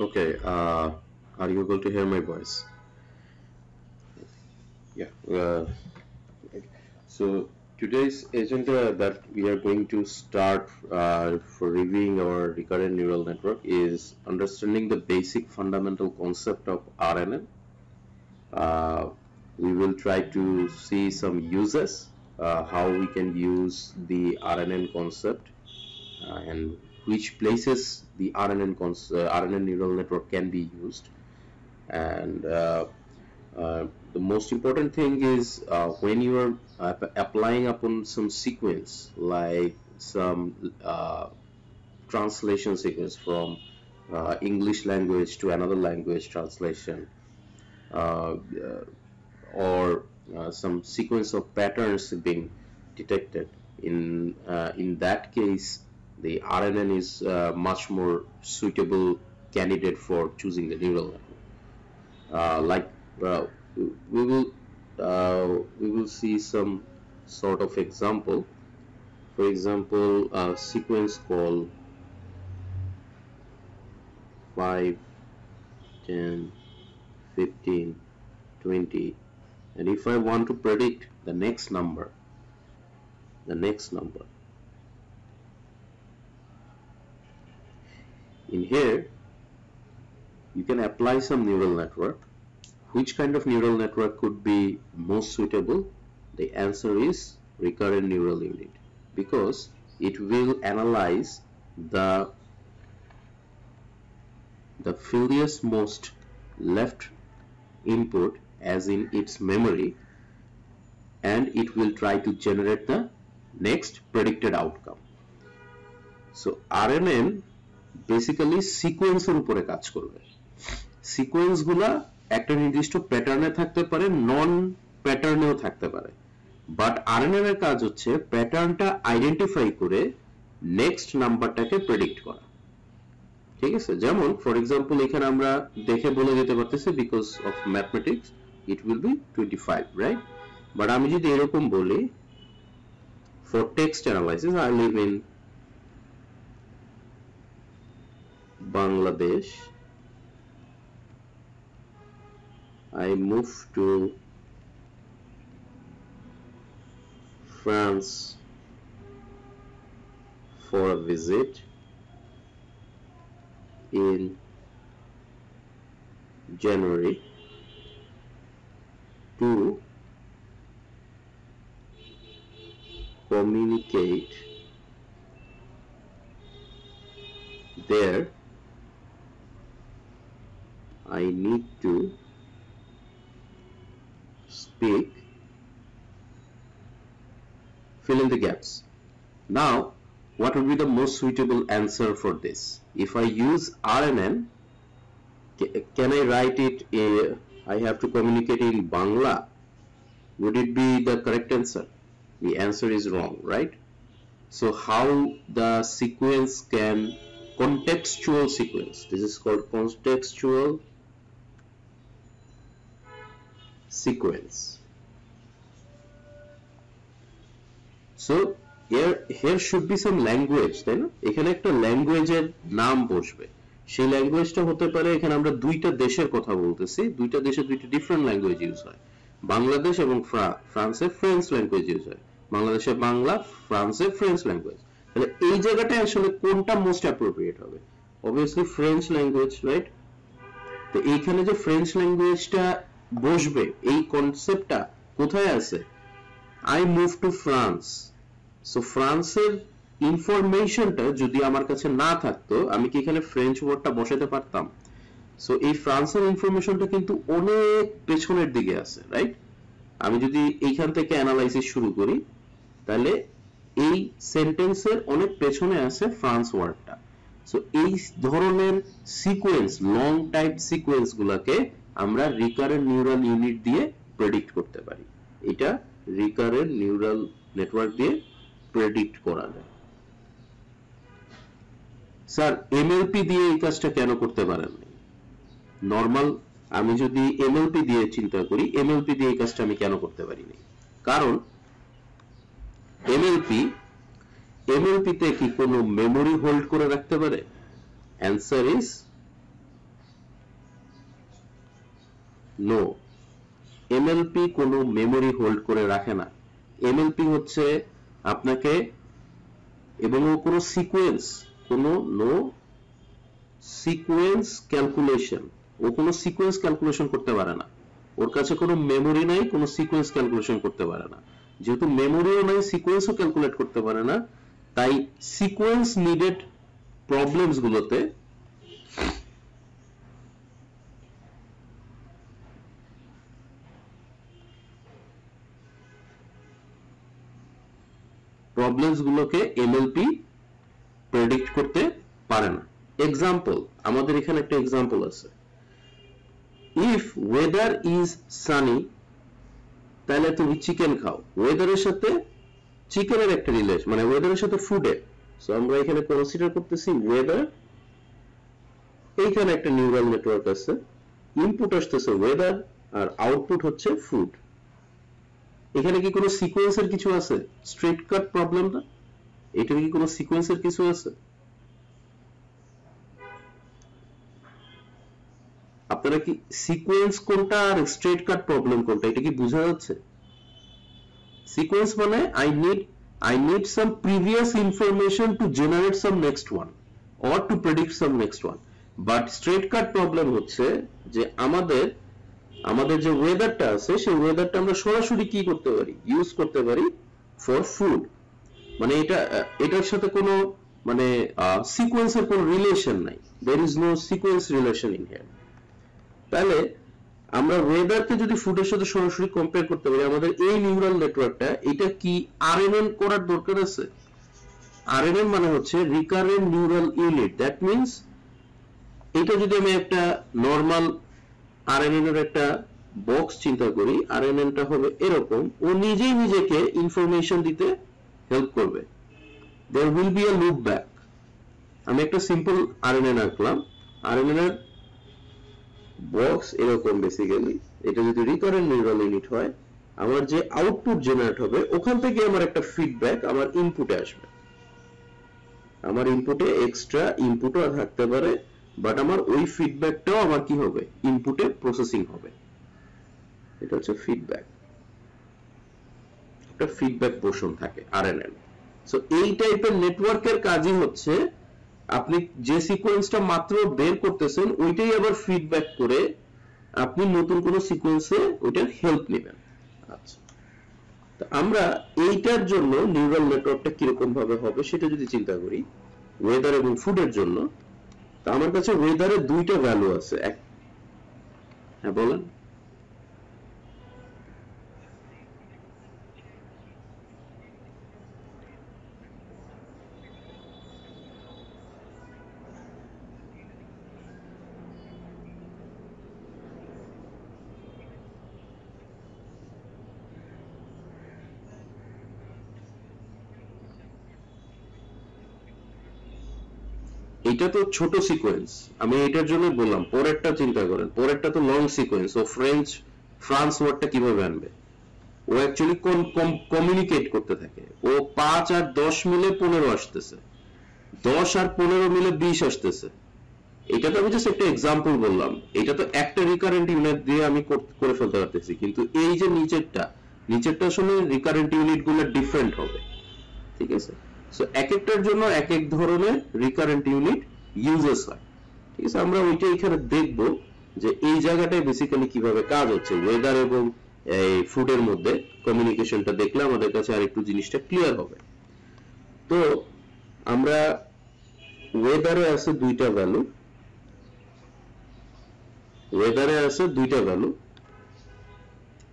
Okay, are you able to hear my voice? Yeah. So today's agenda that we are going to start for reviewing our recurrent neural network is understanding the basic fundamental concept of RNN. We will try to see some uses, how we can use the RNN concept, and which places the RNN neural network can be used. And the most important thing is when you are applying upon some sequence, like some translation sequence from English language to another language translation, uh, or some sequence of patterns being detected. In that case, the RNN is much more suitable candidate for choosing the neural network. Like uh, we will see some sort of example. For example, a sequence called 5, 10, 15, 20, and if I want to predict the next number in here, you can apply some neural network. Which kind of neural network could be most suitable? The answer is recurrent neural unit, because it will analyze the furthest most left input as in its memory, and it will try to generate the next predicted outcome. So RNN basically সিকোয়েন্সের উপরে কাজ করবে। Sequence গুলা একটা নির্দিষ্ট প্যাটার্নে থাকতে পারে, নন প্যাটার্নেও থাকতে পারে, বাট আরএনএন এর কাজ হচ্ছে প্যাটার্নটা আইডেন্টিফাই করে নেক্সট নাম্বারটাকে প্রেডিক্ট করা। ঠিক আছে, যেমন ফর এক্সাম্পল এখানে আমরা দেখে বলে দিতে পারতেছি because of mathematics it will be 25, right? But আমি যদি এরকম বলি for text analysis I live in Bangladesh, I move to France for a visit in January to communicate there. I need to speak, fill in the gaps. Now, what would be the most suitable answer for this? If I use RNN, can I write it? I have to communicate in Bangla. Would it be the correct answer? The answer is wrong, right? So how the sequence can, contextual sequence, this is called contextual sequence. So here should be some language, তাই না? এখানে একটা ল্যাঙ্গুয়েজের নাম বসবে। সেই ল্যাঙ্গুয়েজটা হতে পারে, এখানে আমরা দুইটা দেশের কথা বলতেছি, দুইটা দেশে দুইটা ডিফারেন্ট ল্যাঙ্গুয়েজ ইউজ হয়। বাংলাদেশ এবং ফ্রান্সে ফ্রেঞ্চ ল্যাঙ্গুয়েজ ইউজ হয়। বাংলাদেশে বাংলা, ফ্রান্সে ফ্রেঞ্চ ল্যাঙ্গুয়েজ। তাহলে এই জায়গাটায় আসলে কোনটা মোস্ট অ্যাপ্রোপ্রিয়েট হবে? Obviously French language, right? তো এইখানে যে ফ্রেঞ্চ ল্যাঙ্গুয়েজটা বসবে, এই কনসেপ্টটা কোথায় আছে? I move to France. So ফ্রান্সের ইনফরমেশনটা যদি আমার কাছে না থাকতো, আমি কি এখানে ফ্রেঞ্চ ওয়ার্ডটা বসাতে পারতাম? সো এই ফ্রান্সের ইনফরমেশনটা কিন্তু অনেক পেছনের দিকে আছে, রাইট? আমি যদি এইখান থেকে অ্যানালাইসিস শুরু করি, তাহলে এই সেন্টেন্সের অনেক পেছনে আছে ফ্রান্স ওয়ার্ডটা। সো এই ধরনের সিকোয়েন্স, লং টাইপ সিকোয়েন্স গুলাকে আমরা রিকারেন্ট নিউরাল ইউনিট দিয়ে প্রেডিক্ট করতে পারি। এটা রিকারেন্ট নিউরাল নেটওয়ার্ক দিয়ে প্রেডিক্ট করা যায়। স্যার এমএলপি দিয়ে এই কাজটা কেন করতে পারেন? নর্মাল আমি যদি এমএলপি দিয়ে চিন্তা করি, এমএলপি দিয়ে এই কাজটা আমি কেন করতে পারিনি? কারণ এমএলপিতে কি কোনো মেমোরি হোল্ড করে রাখতে পারে? অ্যান্সার ইজ নো, এমএলপি কোনো মেমোরি হোল্ড করে রাখে না। এমএলপি হচ্ছে আপনাকে, এবং কোনো সিকোয়েন্স, কোনো নো সিকোয়েন্স ক্যালকুলেশন, ও কোনো সিকোয়েন্স ক্যালকুলেশন করতে পারে না। ওর কাছে কোনো মেমোরি নাই, কোনো সিকোয়েন্স ক্যালকুলেশন করতে পারে না। যেহেতু মেমোরিও নাই, সিকোয়েন্সও ক্যালকুলেট করতে পারে না, তাই সিকোয়েন্স নিডেড প্রবলেমস গুলোতে এমএলপি প্রেডিক্ট করতে পারে না। এক্সাম্পল, আমাদের এখানে একটা এক্সাম্পল আছে, ইফ ওয়েদার ইজ সানি, তাহলে তুমি চিকেন খাও। ওয়েদারের সাথে চিকেনের একটা রিলেশন, মানে ওয়েদারের সাথে ফুডের। সো আমরা এখানে কনসিডার করতেছি ওয়েদার, এইখানে একটা নিউরাল নেটওয়ার্ক আছে, ইনপুট আসতেছে ওয়েদার আর আউটপুট হচ্ছে ফুড। এখানে কি কোনো সিকোয়েন্সের কিছু আছে? স্ট্রেট কাট প্রবলেমটা, এটা কি কোনো সিকোয়েন্সের কিছু আছে? আপনারা কি সিকোয়েন্স কোনটা আর স্ট্রেট কাট প্রবলেম কোনটা, এটা কি বোঝা যাচ্ছে? সিকোয়েন্স মানে I need some previous information to generate some next one or to predict some next one. But straight cut problem হচ্ছে যে আমাদের যে ওয়েদারটা আছে, সেই ওয়েদারটা আমরা সরাসরি কি করতে পারি, ইউজ করতে পারি ফর ফুড। মানে এটার সাথে কোনো মানে সিকোয়েন্সের কোনো রিলেশন নাই, there is no sequence relation in here। তাহলে আমরা ওয়েদারকে যদি ফুডের সাথে সরাসরি কম্পেয়ার করতে পারি, আমাদের এই নিউরাল নেটওয়ার্কটা, এটা কি আরএনএন করার দরকার আছে? আরএনএন মানে হচ্ছে recurrent neural unit. That means এটা যদি আমি একটা নরমাল আরএনএন এর একটা বক্স চিন্তা করি, আরএনএনটা হবে এরকম, ও নিজেই নিজেকে ইনফরমেশন দিতে হেল্প করবে। there will be a loop back। আমি একটা সিম্পল আরএনএন আঁকলাম, আরএনএন এর বক্স এরকম বেসিক্যালি। এটা যদি রিকারেন্ট নিউরাল ইউনিট হয়, আমার যে আউটপুট জেনারেট হবে, ওখান থেকে আমার একটা ফিডব্যাক আমার ইনপুটে আসবে। আমার ইনপুটে এক্সট্রা ইনপুটও থাকতে পারে, বাট আমার ওই ফিডব্যাকটাও আমার কি হবে, ইনপুটে প্রসেসিং হবে। এটা হচ্ছে ফিডব্যাক, একটা ফিডব্যাক পোর্শন থাকে আরএনএন। সো এই টাইপের নেটওয়ার্কের কাজই হচ্ছে আপনি যে সিকোয়েন্সটা মাত্র বের করতেছেন, ওইটাই আবার ফিডব্যাক করে আপনি নতুন কোন সিকোয়েন্সে ওইটার হেল্প নেবেন। আচ্ছা, তো আমরা এইটার জন্য নিউরাল নেটওয়ার্কটা কিরকম ভাবে হবে সেটা যদি চিন্তা করি, ওয়েদার এবং ফুডের জন্য, তো আমার কাছে ওয়েদারের দুইটা ভ্যালু আছে। হ্যাঁ বলেন। এটা তো ছোট সিকোয়েন্স, আমি এটার জন্য বললাম। পরেরটা চিন্তা করেন, পরেরটা তো লং সিকোয়েন্স। ও ফ্রান্স ওয়ার্ডটা কিভাবে আনবে? ও অ্যাকচুয়ালি কমিউনিকেট করতে থাকে। ও 5 আর 10 মিলে 15 আসতেছে, 10 আর 15 মিলে 20 আসতেছে। এটা তো আমি জাস্ট একটা এক্সাম্পল বললাম। এটা তো একটা রিকারেন্ট ইউনিট দিয়ে আমি করে ফেলতে পারতেছি, কিন্তু এই যে নিচেরটা আসলে রিকারেন্ট ইউনিট গুলো ডিফারেন্ট হবে। ঠিক আছে, সো এক একটার জন্য এক এক ধরনের রিকারেন্ট ইউনিট ইউজেস হয়। ঠিক আছে, আমরা ওইটা এখানে দেখব যে এই জায়গাটায় বেসিক্যালি কিভাবে কাজ হচ্ছে। ওয়েদার এবং এই ফুডের মধ্যে কমিউনিকেশনটা দেখলে আমাদের কাছে আরেকটু জিনিসটা ক্লিয়ার হবে। তো আমরা ওয়েদারে আছে দুইটা ভ্যালু,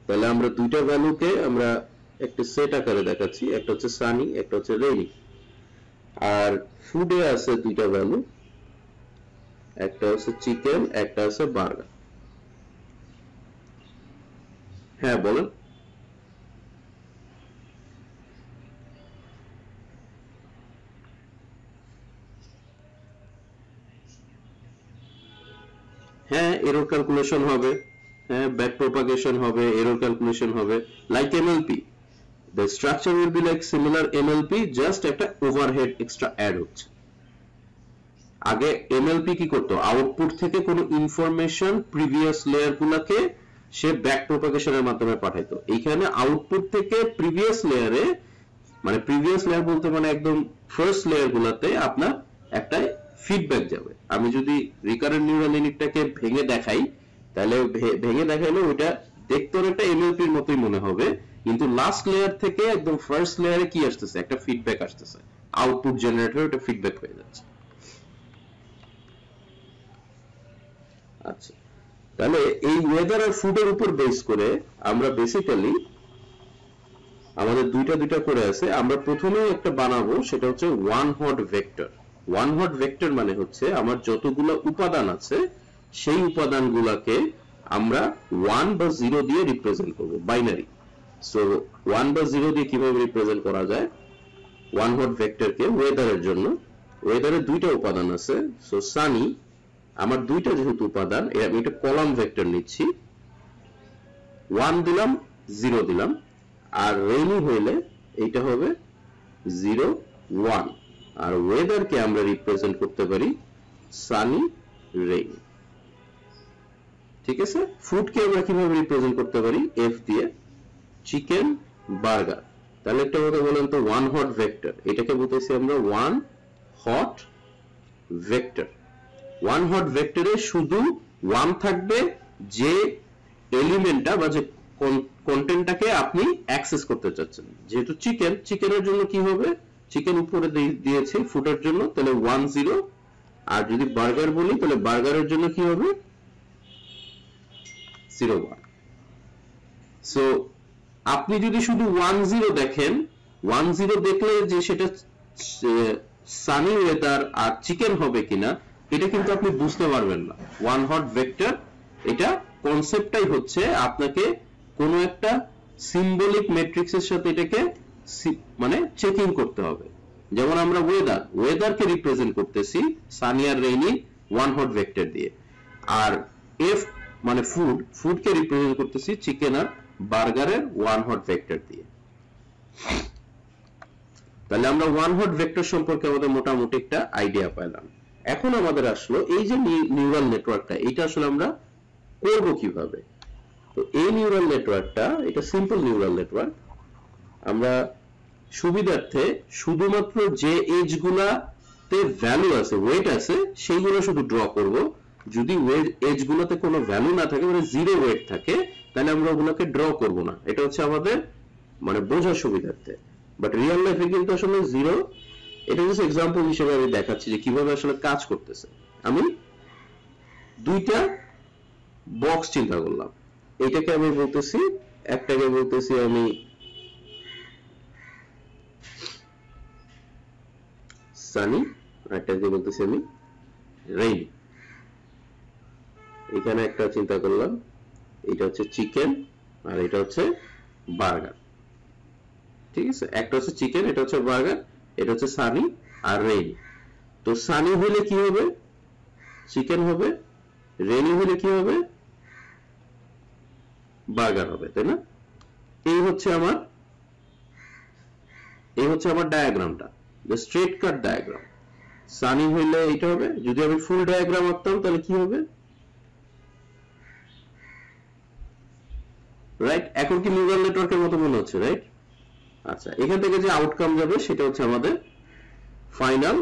তাহলে আমরা দুইটা ভ্যালুকে আমরা একটা সেট আকারে দেখাচ্ছি, একটা হচ্ছে সানি, একটা হচ্ছে রেইনি। আর ফুডে আছে দুইটা ভ্যালু, একটা হচ্ছে চিকেন, একটা আছে বার্গার। হ্যাঁ বলেন। হ্যাঁ, এরর ক্যালকুলেশন হবে, হ্যাঁ ব্যাক প্রপাগেশন হবে, এরর ক্যালকুলেশন হবে, like MLP. The structure will be like similar MLP, just একটা ওভারহেড এক্সট্রা অ্যাড হচ্ছে। আগে এমএলপি কি করতো, আউটপুট থেকে কোনো ইনফরমেশন প্রিভিয়াস লেয়ার গুলাকে সে ব্যাক প্রপাগেশনের মাধ্যমে পাঠাইতো। এইখানে আউটপুট থেকে প্রিভিয়াস লেয়ারে, মানে প্রিভিয়াস লেয়ার বলতে মানে একদম ফার্স্ট লেয়ার গুলাতে আপনার একটা ফিডব্যাক যাবে। আমি যদি রিকারেন্ট নিউরাল ইউনিটটাকে ভেঙে দেখাই, তাহলে ভেঙে দেখাইলে ওইটা দেখতে একটা এমএলপির মতোই মনে হবে, কিন্তু লাস্ট লেয়ার থেকে একদম ফার্স্ট লেয়ারে কি আসতেছে, একটা ফিডব্যাক আসতেছে, আউটপুট জেনারেটর ওটা ফিডব্যাক হয়ে যাচ্ছে। আচ্ছা, তাহলে এই ওয়েদার আর ফুডের উপর বেস করে আমরা বেসিক্যালি আমাদের দুইটা করে আছে। আমরা প্রথমেই একটা বানাবো, সেটা হচ্ছে one hot vector. One hot vector মানে হচ্ছে আমার যতগুলো উপাদান আছে সেই উপাদানগুলোকে আমরা 1 বা 0 দিয়ে রিপ্রেজেন্ট করব, বাইনারি। সো 1 বা 0 দিয়ে কিভাবে রিপ্রেজেন্ট করা যায় ওয়ান হট ভেক্টরকে? ওয়েদারের জন্য ওয়েদারের দুইটা উপাদান আছে। সো সানি, আমার দুইটা যেহেতু উপাদান, আমি একটা কলাম ভেক্টর নিচ্ছি, 1 দিলাম 0 দিলাম, আর রেইনি হইলে এইটা হবে 0 1। আর ওয়েদারকে আমরা রিপ্রেজেন্ট করতে পারি সানি রেইনি। ঠিক আছে? ফুডকে আমরা কিভাবে রিপ্রেজেন্ট করতে পারি? এফ দিয়ে, চিকেন বার্গার। তাহলে একটা কথা বলেন তো, ওয়ান হট ভেক্টর, এটাকে বলতেছি আমরা one hot vector. One hot ভেক্টরে শুধু 1 থাকবে যে এলিমেন্টটা বা যে কন্টেন্টটাকে আপনি অ্যাক্সেস করতে চাচ্ছেন। যেহেতু চিকেন, চিকেনের জন্য কি হবে, চিকেন উপরে দিয়েছে ফুডের জন্য, তাহলে 1 0। আর যদি বার্গার বলি তাহলে বার্গারের জন্য কি হবে 0 1। সো আপনি যদি শুধু 1 0 দেখেন, 1 0 দেখলে যে সেটা সানি ওয়েদার আর চিকেন হবে কিনা এটা কিন্তু আপনি বুঝতে পারবেন না। ওয়ান হট ভেক্টর, এটা কনসেপ্টটাই হচ্ছে আপনাকে কোনো একটা সিম্বলিক ম্যাট্রিক্সের সাথে এটাকে মানে চেকিং করতে হবে। যেমন আমরা ওয়েদারকে রিপ্রেজেন্ট করতেছি সানি আর রেইনি ওয়ান হট ভেক্টর দিয়ে, আর এফ মানে ফুডকে রিপ্রেজেন্ট করতেছি চিকেন আর বার্গারের ওয়ান হট ভেক্টর দিয়ে। তাহলে আমরা ওয়ান হট ভেক্টর সম্পর্কে আমাদের মোটামুটি একটা আইডিয়া পেলাম। এখন আমাদের আসলো এই যে নিউরাল নেটওয়ার্কটা, এটা আসলে আমরা করব কিভাবে? তো এই নিউরাল নেটওয়ার্কটা, এটা সিম্পল নিউরাল নেটওয়ার্ক। আমরা সুবিধার্থে শুধুমাত্র যে এজ গুলাতে ভ্যালু আছে, ওয়েট আছে, সেইগুলো শুধু ড্র করব। যদি এজ গুলোতে কোনো ভ্যালু না থাকে, মানে 0 ওয়েট থাকে, তাহলে আমরা ওগুলোকে ড্র করব না। এটা হচ্ছে আমাদের মানে বোঝার সুবিধার্থে। বাট রিয়েল লাইফে কিন্তু আসলে 0, এটা হচ্ছে এক্সাম্পল হিসেবে আমি দেখাচ্ছি যে কিভাবে আসলে কাজ করতেছে। আমি দুইটা বক্স চিন্তা করলাম, এইটাকে আমি বলতেছি, একটাকে বলতেছি আমি সানি, আরেকটাকে বলতেছি আমি রেইনি। এখানে একটা চিন্তা করলাম, এটা হচ্ছে চিকেন আর এটা হচ্ছে বার্গার। ঠিক আছে, একটা হচ্ছে চিকেন, এটা হচ্ছে বার্গার, এটা হচ্ছে সানি আর রেইনি। তো সানি হলে কি হবে, চিকেন হবে, রেইনি হলে কি হবে, বার্গার হবে, তাই না? এই হচ্ছে আমার ডায়াগ্রামটা, স্ট্রেট কাট ডায়াগ্রাম। সানি হইলে এটা হবে, যদি আমি ফুল ডায়াগ্রাম আঁকতাম তাহলে কি হবে, রাইট? এখন কি নিউরাল নেটওয়ার্কের মতো মনে হচ্ছে, রাইট? আচ্ছা, এখান থেকে যে আউটকাম যাবে সেটা হচ্ছে আমাদের ফাইনাল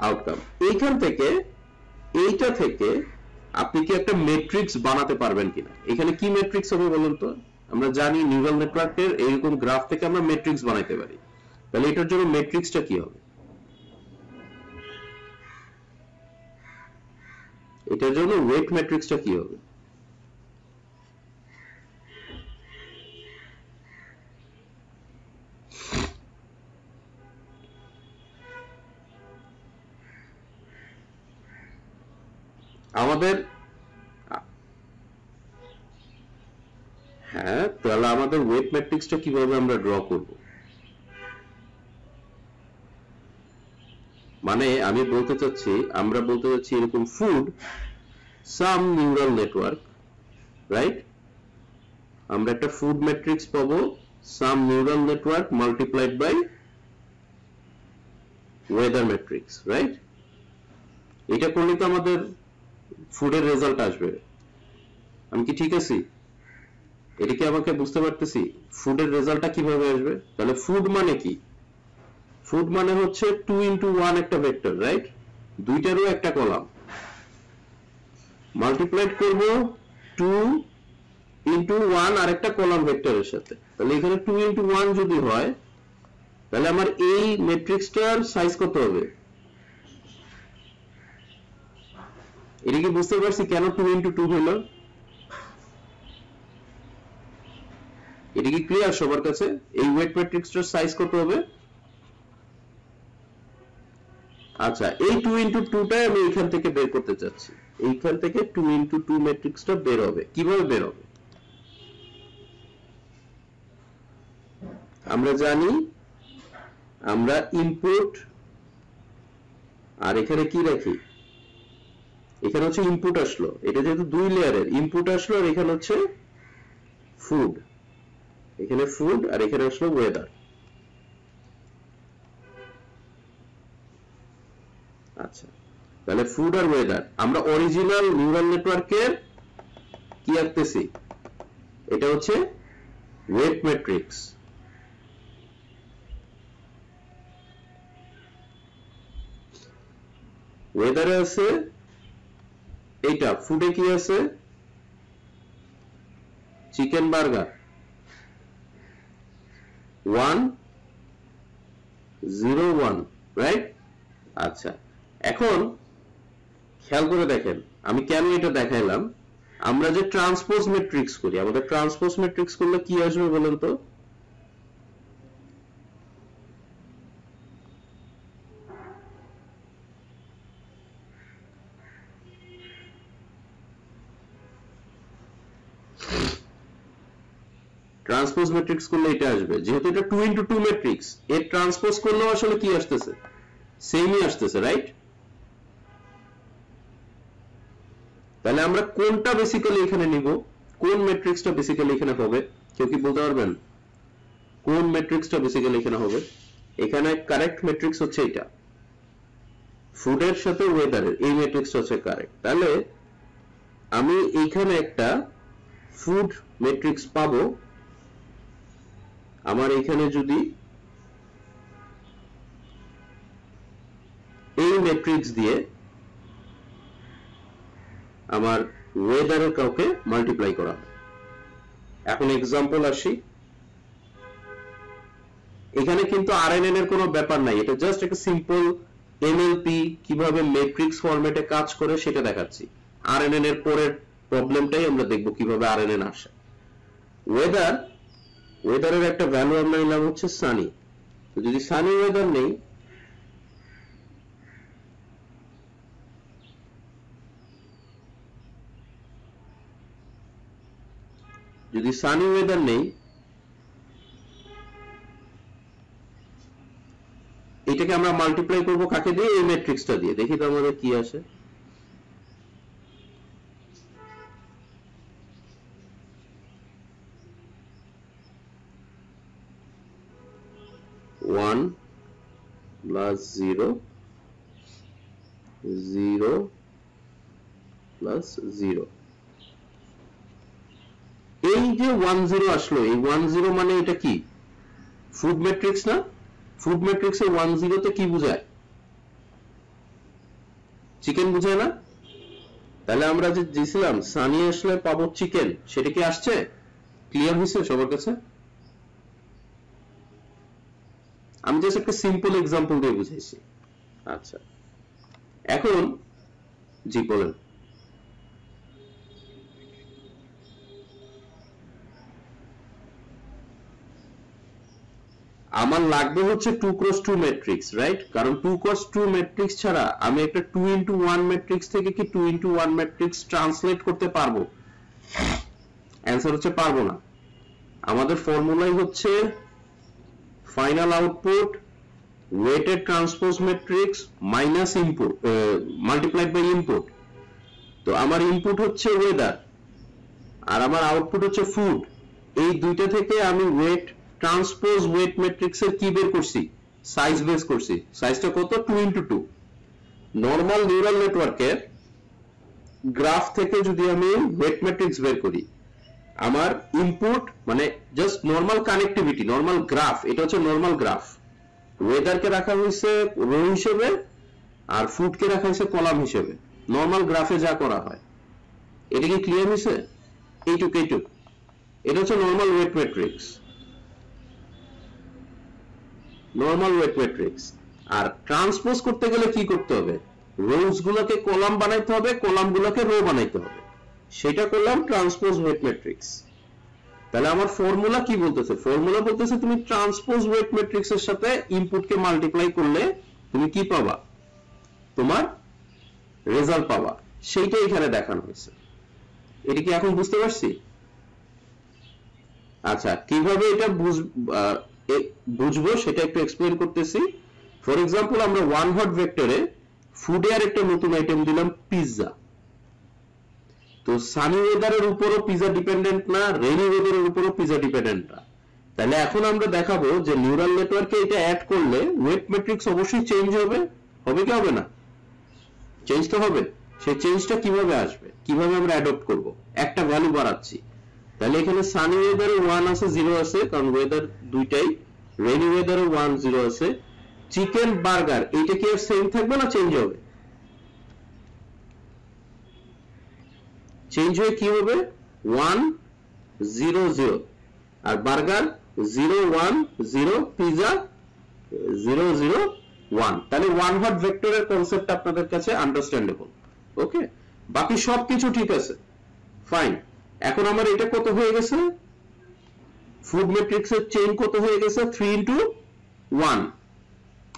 আউটকাম। এইখান থেকে, এইটা থেকে আপনি কি একটা ম্যাট্রিক্স বানাতে পারবেন কিনা? এখানে কি ম্যাট্রিক্স হবে বলুন তো? আমরা জানি নিউরাল নেটওয়ার্কের এরকম গ্রাফ থেকে আমরা ম্যাট্রিক্স বানাইতে পারি। তাহলে এটার জন্য ম্যাট্রিক্সটা কি হবে? এটার জন্য ওয়েট ম্যাট্রিক্সটা কি হবে? আমাদের, হ্যাঁ, তাহলে আমাদের ওয়েট ম্যাট্রিক্সটা কিভাবে আমরা ড্র করব? মানে আমি বলতে চাচ্ছি, আমরা বলতে চাচ্ছি এরকম food some neural network, right? আমরা একটা ফুড ম্যাট্রিক্স পাবো some neural network multiplied by weather matrix, right? এটা করলে তো আমাদের ফুডের রেজাল্ট আসবে। আমি কি ঠিক আছি? এটা কি আমাকে বুঝতে পারতেছি ফুডের রেজাল্টটা কিভাবে আসবে? তাহলে ফুড মানে কি? ফুড মানে হচ্ছে 2 into 1 একটা ভেক্টর, রাইট? দুইটারও একটা কলাম মাল্টিপ্লাইড করব 2 into 1 আর একটা কলাম ভেক্টরের সাথে। তাহলে এখানে 2 into 1 যদি হয় তাহলে আমার এই ম্যাট্রিক্সটার সাইজ কত হবে? এটা কি বুঝতে পারছি কেন 2 into 2 হলো? এটা কি ক্লিয়ার সবার কাছে? এই ওয়েট ম্যাট্রিক্সটার সাইজ কত হবে? আচ্ছা, এই 2 into 2 টাই আমি এখান থেকে বের করতে চাচ্ছি। এইখান থেকে 2 into 2 ম্যাট্রিক্সটা বের হবে। কিভাবে বের হবে? আমরা জানি আমরা ইনপুট আর এখানে কি রাখি? এখানে হচ্ছে ইনপুট আসলো, এটা যেহেতু দুই লেয়ারের ইনপুট আসলো, আর এখানে হচ্ছে ফুড, এখানে ফুড আর এখানে আসলো ওয়েদার। আচ্ছা, তাহলে ফুড আর ওয়েদার আমরা অরিজিনাল নিউরাল নেটওয়ার্কের কি আঁকতেছি? এটা হচ্ছে ওয়েট ম্যাট্রিক্স। ওয়েদারে আছে এইটা, ফুডে কি আছে? Chicken burger 1 0 1, right? আচ্ছা, এখন খেয়াল করে দেখেন আমি কেন এটা দেখাইলাম। আমরা যে ট্রান্সপোজ ম্যাট্রিক্স করি, আমাদের ট্রান্সপোজ ম্যাট্রিক্স করলে কি আসবে বলেন তো? ট্রান্সপোজ ম্যাট্রিক্স করলে এটা আসবে, যেহেতু এটা 2 into 2 ম্যাট্রিক্স, এর ট্রান্সপোজ করলেও আসলে কি আসতেছে? সেমই আসতেছে, রাইট? তাহলে আমরা কোনটা বেসিক্যালি এখানে নিব? কোন ম্যাট্রিক্সটা বেসিক্যালি এখানে হবে? কেউ কি বলতে পারবেন কোন ম্যাট্রিক্সটা বেসিক্যালি এখানে হবে? এখানে কারেক্ট ম্যাট্রিক্স হচ্ছে এটা, ফুডের সাথে ওয়েদারের এই ম্যাট্রিক্সটা হচ্ছে কারেক্ট। তাহলে আমি এইখানে একটা ফুড ম্যাট্রিক্স পাবো। আমার এখানে যদি এই ম্যাট্রিক্স দিয়ে আমার ওয়েদারের কাউকে মাল্টিপ্লাই করা হয়। এখন এক্সাম্পল আসি, এখানে কিন্তু আরএনএন এর কোনো ব্যাপার নাই, এটা জাস্ট একটা সিম্পল এনএলপি কিভাবে ম্যাট্রিক্স ফরম্যাটে কাজ করে সেটা দেখাচ্ছি। আরএনএন এর পরের প্রবলেমটাই আমরা দেখব কিভাবে আরএনএন আসে। ওয়েদারের একটা ভ্যালু আমরা নিলাম হচ্ছে সানি। তো যদি সানি ওয়েদার নেই, এটাকে আমরা মাল্টিপ্লাই করব কাকে দিয়ে? এই ম্যাট্রিক্সটা দিয়ে। দেখি তো আমাদের কি আসে। One plus 0 0 plus 0। এই যে 1 0 আসলো, এই 1 0 মানে এটা কি? ফুড ম্যাট্রিক্স না? ফুড ম্যাট্রিক্সে 1 0 তে কি বোঝায়? চিকেন বোঝায় না? তাহলে আমরা যে দিয়েছিলাম সানি আসলে পাবো চিকেন, সেটা কি আসছে? ক্লিয়ার হয়েছে সবার কাছে? আমি জাস্ট একটা সিম্পল এক্সাম্পল দিয়ে বুঝাইছি। আচ্ছা, এখন জি বলেন। আমার লাগবে হচ্ছে 2 cross 2 ম্যাট্রিক্স, রাইট? কারণ 2 cross 2 ম্যাট্রিক্স ছাড়া আমি একটা 2 into 1 ম্যাট্রিক্স থেকে কি 2 into 1 ম্যাট্রিক্স ট্রান্সলেট করতে পারবো? অ্যান্সার হচ্ছে পারবো না। আমাদের ফর্মুলাই হচ্ছে final output weighted transpose matrix minus input multiplied by input. তো আমার ইনপুট হচ্ছে ওয়েদার আর আমার আউটপুট হচ্ছে ফুড। এই দুইটা থেকে আমি ওয়েট ট্রান্সপোজ ওয়েট ম্যাট্রিক্সের কি বের করছি? সাইজ বের করছি। সাইজটা কত? 2 into 2। নরমাল নিউরাল নেটওয়ার্কের গ্রাফ থেকে যদি আমি ওয়েট ম্যাট্রিক্স বের করি, আমার ইনপুট মানে just normal connectivity, normal graph, এটা হচ্ছে নরমাল গ্রাফ। ওয়েদারকে রাখা হয়েছে রো হিসেবে আর ফুডকে রাখা হয়েছে কলাম হিসেবে, নরমাল গ্রাফে যা করা হয়। এটা কি ক্লিয়ার হয়েছে? এইটুক এটা হচ্ছে normal weight matrix, normal weight matrix. আর ট্রান্সপোজ করতে গেলে কি করতে হবে? রোজ গুলোকে কলাম বানাইতে হবে, কলাম গুলোকে রো বানাইতে হবে, সেটা করলাম ট্রান্সপোজ ওয়েট ম্যাট্রিক্স। তাহলে আমার ফর্মুলা কি বলতেছে? ফর্মুলা বলতেছে তুমি ট্রান্সপোজ ওয়েট ম্যাট্রিক্স এর সাথে ইনপুটকে মাল্টিপ্লাই করলে তুমি কি পাবা? তোমার রেজাল্ট পাবা। সেইটা এখানে দেখানো হয়েছে। এটা কি এখন বুঝতে পারছি? আচ্ছা, কিভাবে এটা বুঝবো সেটা একটু এক্সপ্লেন করতেছি। ফর এক্সাম্পল, আমরা ওয়ান হট ভেক্টরে ফুডে আর একটা নতুন আইটেম দিলাম পিৎজা। তো সানি ওয়েদারের উপরও পিৎজা ডিপেন্ডেন্ট না, রেনি ওয়েদারের উপরও পিৎজা ডিপেন্ডেন্ট না। তাহলে এখন আমরা দেখাবো যে নিউরাল নেটওয়ার্কে এটা অ্যাড করলে ওয়েট ম্যাট্রিক্স অবশ্যই চেঞ্জ হবে। হবে কি হবে না? চেঞ্জ তো হবে। সেই চেঞ্জটা কিভাবে আসবে, কিভাবে আমরা অ্যাডপ্ট করব? একটা ভ্যালু বাড়াচ্ছি। তাহলে এখানে সানি ওয়েদারে 1 আছে, 0 আছে, কারণ ওয়েদার দুইটাই। রেনি ওয়েদারে 1 0 আছে। চিকেন বার্গার এইটা কি সেম থাকবে না চেঞ্জ হবে? চেঞ্জ হয়ে কি হবে? 1 0 0 আর বার্গার 0 1 0, পিজা 0 0 1। তাহলে ওয়ান হট ভেক্টরের কনসেপ্ট আপনাদের কাছে আন্ডারস্ট্যান্ডেবল। ওকে, বাকি সবকিছু ঠিক আছে, ফাইন। এখন আমার এটা কত হয়ে গেছে? ফুড ম্যাট্রিক্সের চেইন কত হয়ে গেছে? 3 into 1,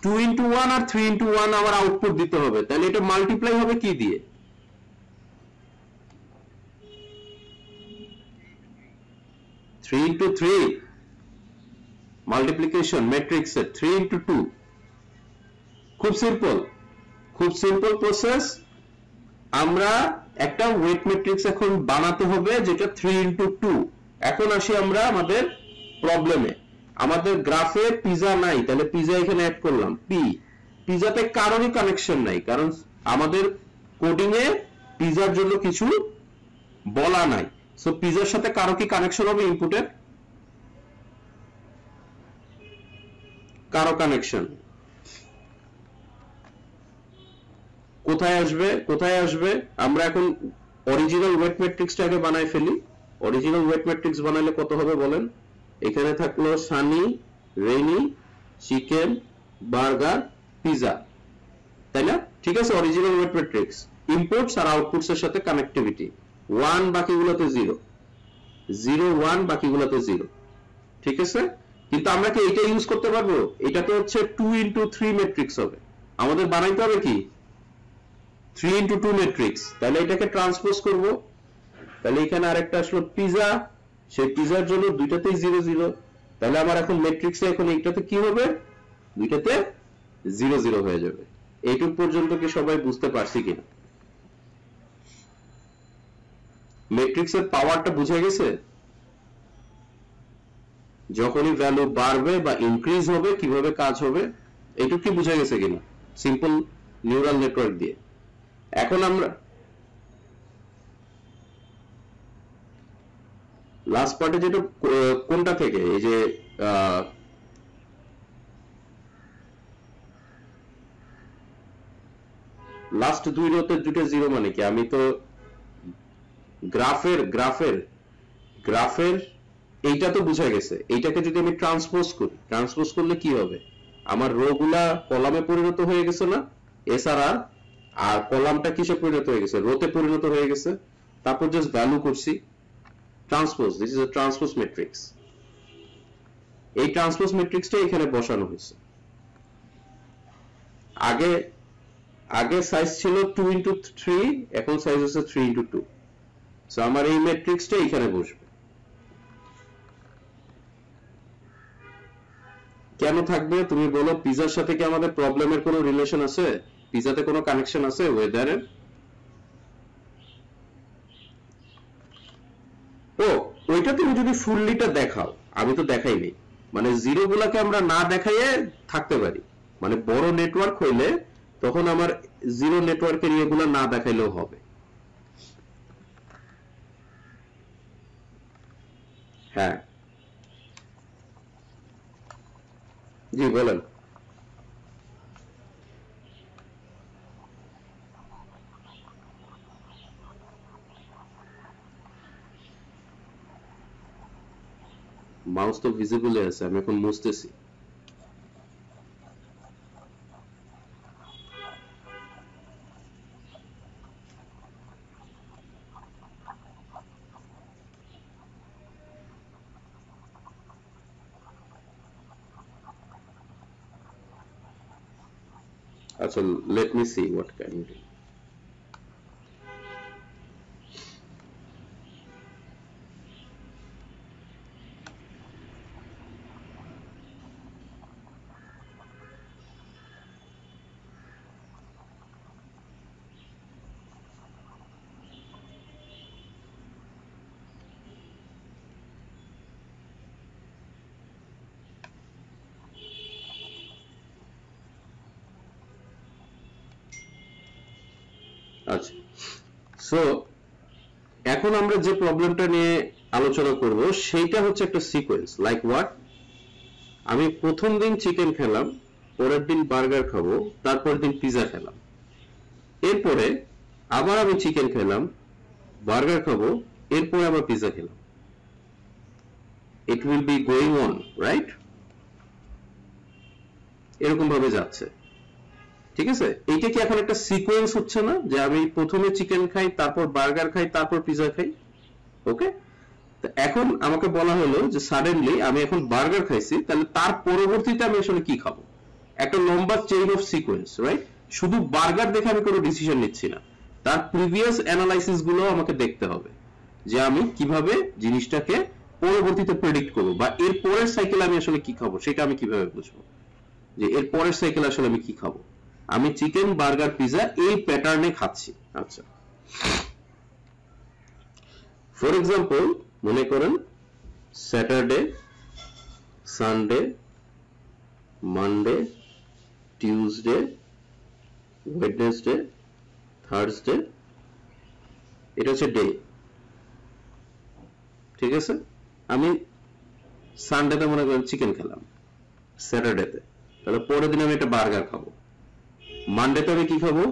2 into 1 আর 3 into 1 আমার আউটপুট দিতে হবে। তাহলে এটা মাল্টিপ্লাই হবে কি দিয়ে? 3 into 3 মাল্টিপ্লিকেশন ম্যাট্রিক্সের 3 into 2। খুব সিম্পল, খুব সিম্পল প্রসেস। আমরা একটা ওয়েট ম্যাট্রিক্স এখন বানাতে হবে যেটা 3 into 2। এখন আসি আমরা আমাদের প্রবলেমে। আমাদের গ্রাফে পিজা নাই, তাহলে পিজা এখানে অ্যাড করলাম পি। পিজাতে কারোরই কানেকশন নাই, কারণ আমাদের কোডিং এ পিজার জন্য কিছু বলা নাই। সো পিজার সাথে কারো কি কানেকশন হবে ইনপুটের? কারো কানেকশন। কোথায় আসবে? কোথায় আসবে? আমরা এখন অরিজিনাল ওয়েট ম্যাট্রিক্সটাকে বানাই ফেলি। অরিজিনাল ওয়েট ম্যাট্রিক্স বানাইলে কত হবে বলেন? এখানে থাকলো sunny, rainy, chicken, burger, pizza, তাই না? ঠিক আছে, অরিজিনাল ওয়েট ম্যাট্রিক্স। ইনপুটস আর আউটপুটস এর সাথে কানেক্টিভিটি 1, বাকিগুলোতে 0 0 1, বাকিগুলোতে 0। ঠিক আছে, কিন্তু আমরা কি এটা ইউজ করতে পারবো? এটা তো হচ্ছে 2 into 3 ম্যাট্রিক্স হবে। আমাদের বানাইতে হবে কি 3 into 2 ম্যাট্রিক্স। তাহলে এটাকে ট্রান্সপোজ করব। তাহলে এখানে আরেকটা আসলো পিজা, সেই পিজার জন্য দুইটাতেই 0 0। তাহলে আমার এখন ম্যাট্রিক্সে এখন এইটাতে কি হবে? দুইটাতে 0 0 হয়ে যাবে। এইটুক পর্যন্ত কি সবাই বুঝতে পারছি কিনা? ম্যাট্রিক্সের পাওয়ারটা বুঝে গেছে? যখনই ভ্যালু বাড়বে বা ইনক্রিজ হবে কিভাবে কাজ হবে, এইটুক কি বুঝে গেছে কিনা সিম্পল নিউরাল নেটওয়ার্ক দিয়ে? এখন আমরা লাস্ট পার্টে যেটা কোনটা থেকে, এই যে লাস্ট দুই রোতে দুটো 0 মানে কি? আমি তো গ্রাফের এইটা তো বুঝা গেছে। এইটাকে যদি আমি ট্রান্সপোজ করি, ট্রান্সপোজ করলে কি হবে? আমার রো গুলা কলামে পরিণত হয়ে গেছে না, এসআরআর, আর কলামটা কিসে পরিণত হয়ে গেছে? রোতে পরিণত হয়ে গেছে। তারপর জাস্ট ভ্যালু করছি transpose. This is a transpose matrix. এই ট্রান্সপোজ ম্যাট্রিক্সটা এখানে বসানো হয়েছে। আগে সাইজ ছিল 2 into 3, এখন সাইজ হচ্ছে 3 into 2। সো আমার এই ম্যাট্রিক্সটা এখানে বসবে। কেন থাকবে তুমি বলো? পিজার সাথে কি আমাদের প্রবলেমের কোনো রিলেশন আছে? পিজাতে কোনো কানেকশন আছে ওয়েদারের? ও, ওইটা তুমি যদি ফুললিটা দেখাও, আমি তো দেখাইনি। মানে জিরো গুলাকে আমরা না দেখাইয়ে থাকতে পারি। মানে বড় নেটওয়ার্ক হইলে তখন আমার জিরো নেটওয়ার্কের ইয়েগুলো না দেখাইলেও হবে। হ্যাঁ জি বলেন। মাউস তো ভিজিবল আছে, আমি এখন মুছতেছি। আচ্ছা, let me see what can you do. আচ্ছা, সো এখন আমরা যে প্রবলেমটা নিয়ে আলোচনা করব সেইটা হচ্ছে একটা সিকোয়েন্স। Like what? আমি প্রথম দিন চিকেন খেলাম, পরের দিন বার্গার খাবো, তারপরের দিন পিজা খেলাম, এরপরে আবার আমি চিকেন খেলাম, বার্গার খাবো, এরপরে আবার পিজা খেলাম। It will be going on, right? এরকম ভাবে যাচ্ছে, ঠিক আছে? এইটা কি এখন একটা সিকোয়েন্স হচ্ছে না, যে আমি প্রথমে চিকেন খাই, তারপর বার্গার খাই, তারপর পিজা খাই? ওকে, এখন আমাকে বলা হলো যে সাডেনলি আমি এখন বার্গার খাইছি, তাহলে তার পরবর্তীতে আমি আসলে কি খাবো? একটা লম্বা চেইন অফ সিকোয়েন্স, রাইট? শুধু বার্গার দেখে আমি কোনো ডিসিশন নিচ্ছি না, তার প্রিভিয়াস অ্যানালাইসিস গুলো আমাকে দেখতে হবে, যে আমি কিভাবে জিনিসটাকে পরবর্তীতে প্রেডিক্ট করবো, বা এর পরের সাইকেল আমি আসলে কি খাবো সেটা আমি কিভাবে বুঝবো, যে এর পরের সাইকেল আসলে আমি কি খাবো। আমি চিকেন, বার্গার, পিজা এই প্যাটার্নে খাচ্ছি। আচ্ছা, ফর এক্সাম্পল মনে করেন Saturday, Sunday, Monday, Tuesday, Wednesday, Thursday, এটা হচ্ছে ডে, ঠিক আছে? আমি সানডেতে মনে করেন চিকেন খেলাম, স্যাটারডেতে, তাহলে পরের দিন আমি একটা বার্গার খাবো। মানডেতে আমি কি খাবো?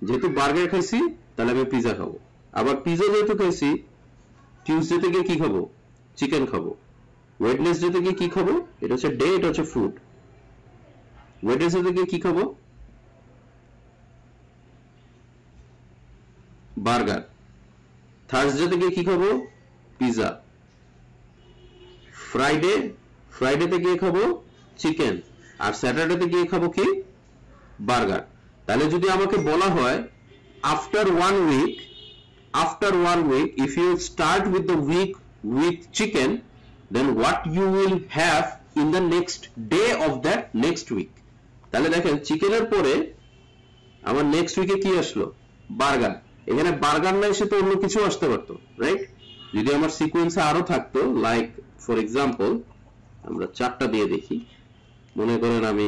যেহেতু বার্গার খাইছি তাহলে আমি পিজা খাবো। আবার পিজা যেহেতু খাইছি, টিউসডে থেকে কি খাবো? চিকেন খাবো। ওয়েডনেসডে থেকে কি খাবো? এটা হচ্ছে ডে, এটা হচ্ছে ফুড। ওয়েডনেসডে থেকে কি খাবো? বার্গার। থার্সডে থেকে কি খাবো? পিজা। ফ্রাইডে থেকে খাবো চিকেন, আর স্যাটারডে থেকে খাবো কি? বার্গার। তাহলে যদি আমাকে বলা হয় after one week if you start with the week with chicken, then what you will have in the next day of that next week? তাহলে দেখেন চিকেনের পরে আমার নেক্সট উইকে কি আসলো? বার্গার। এখানে বার্গার না এসে তো অন্য কিছু আসতে পারতো, রাইট? যদি আমার সিকোয়েন্সে আরো থাকতো, লাইক ফর এক্সাম্পল আমরা চারটা দিয়ে দেখি। মনে করেন আমি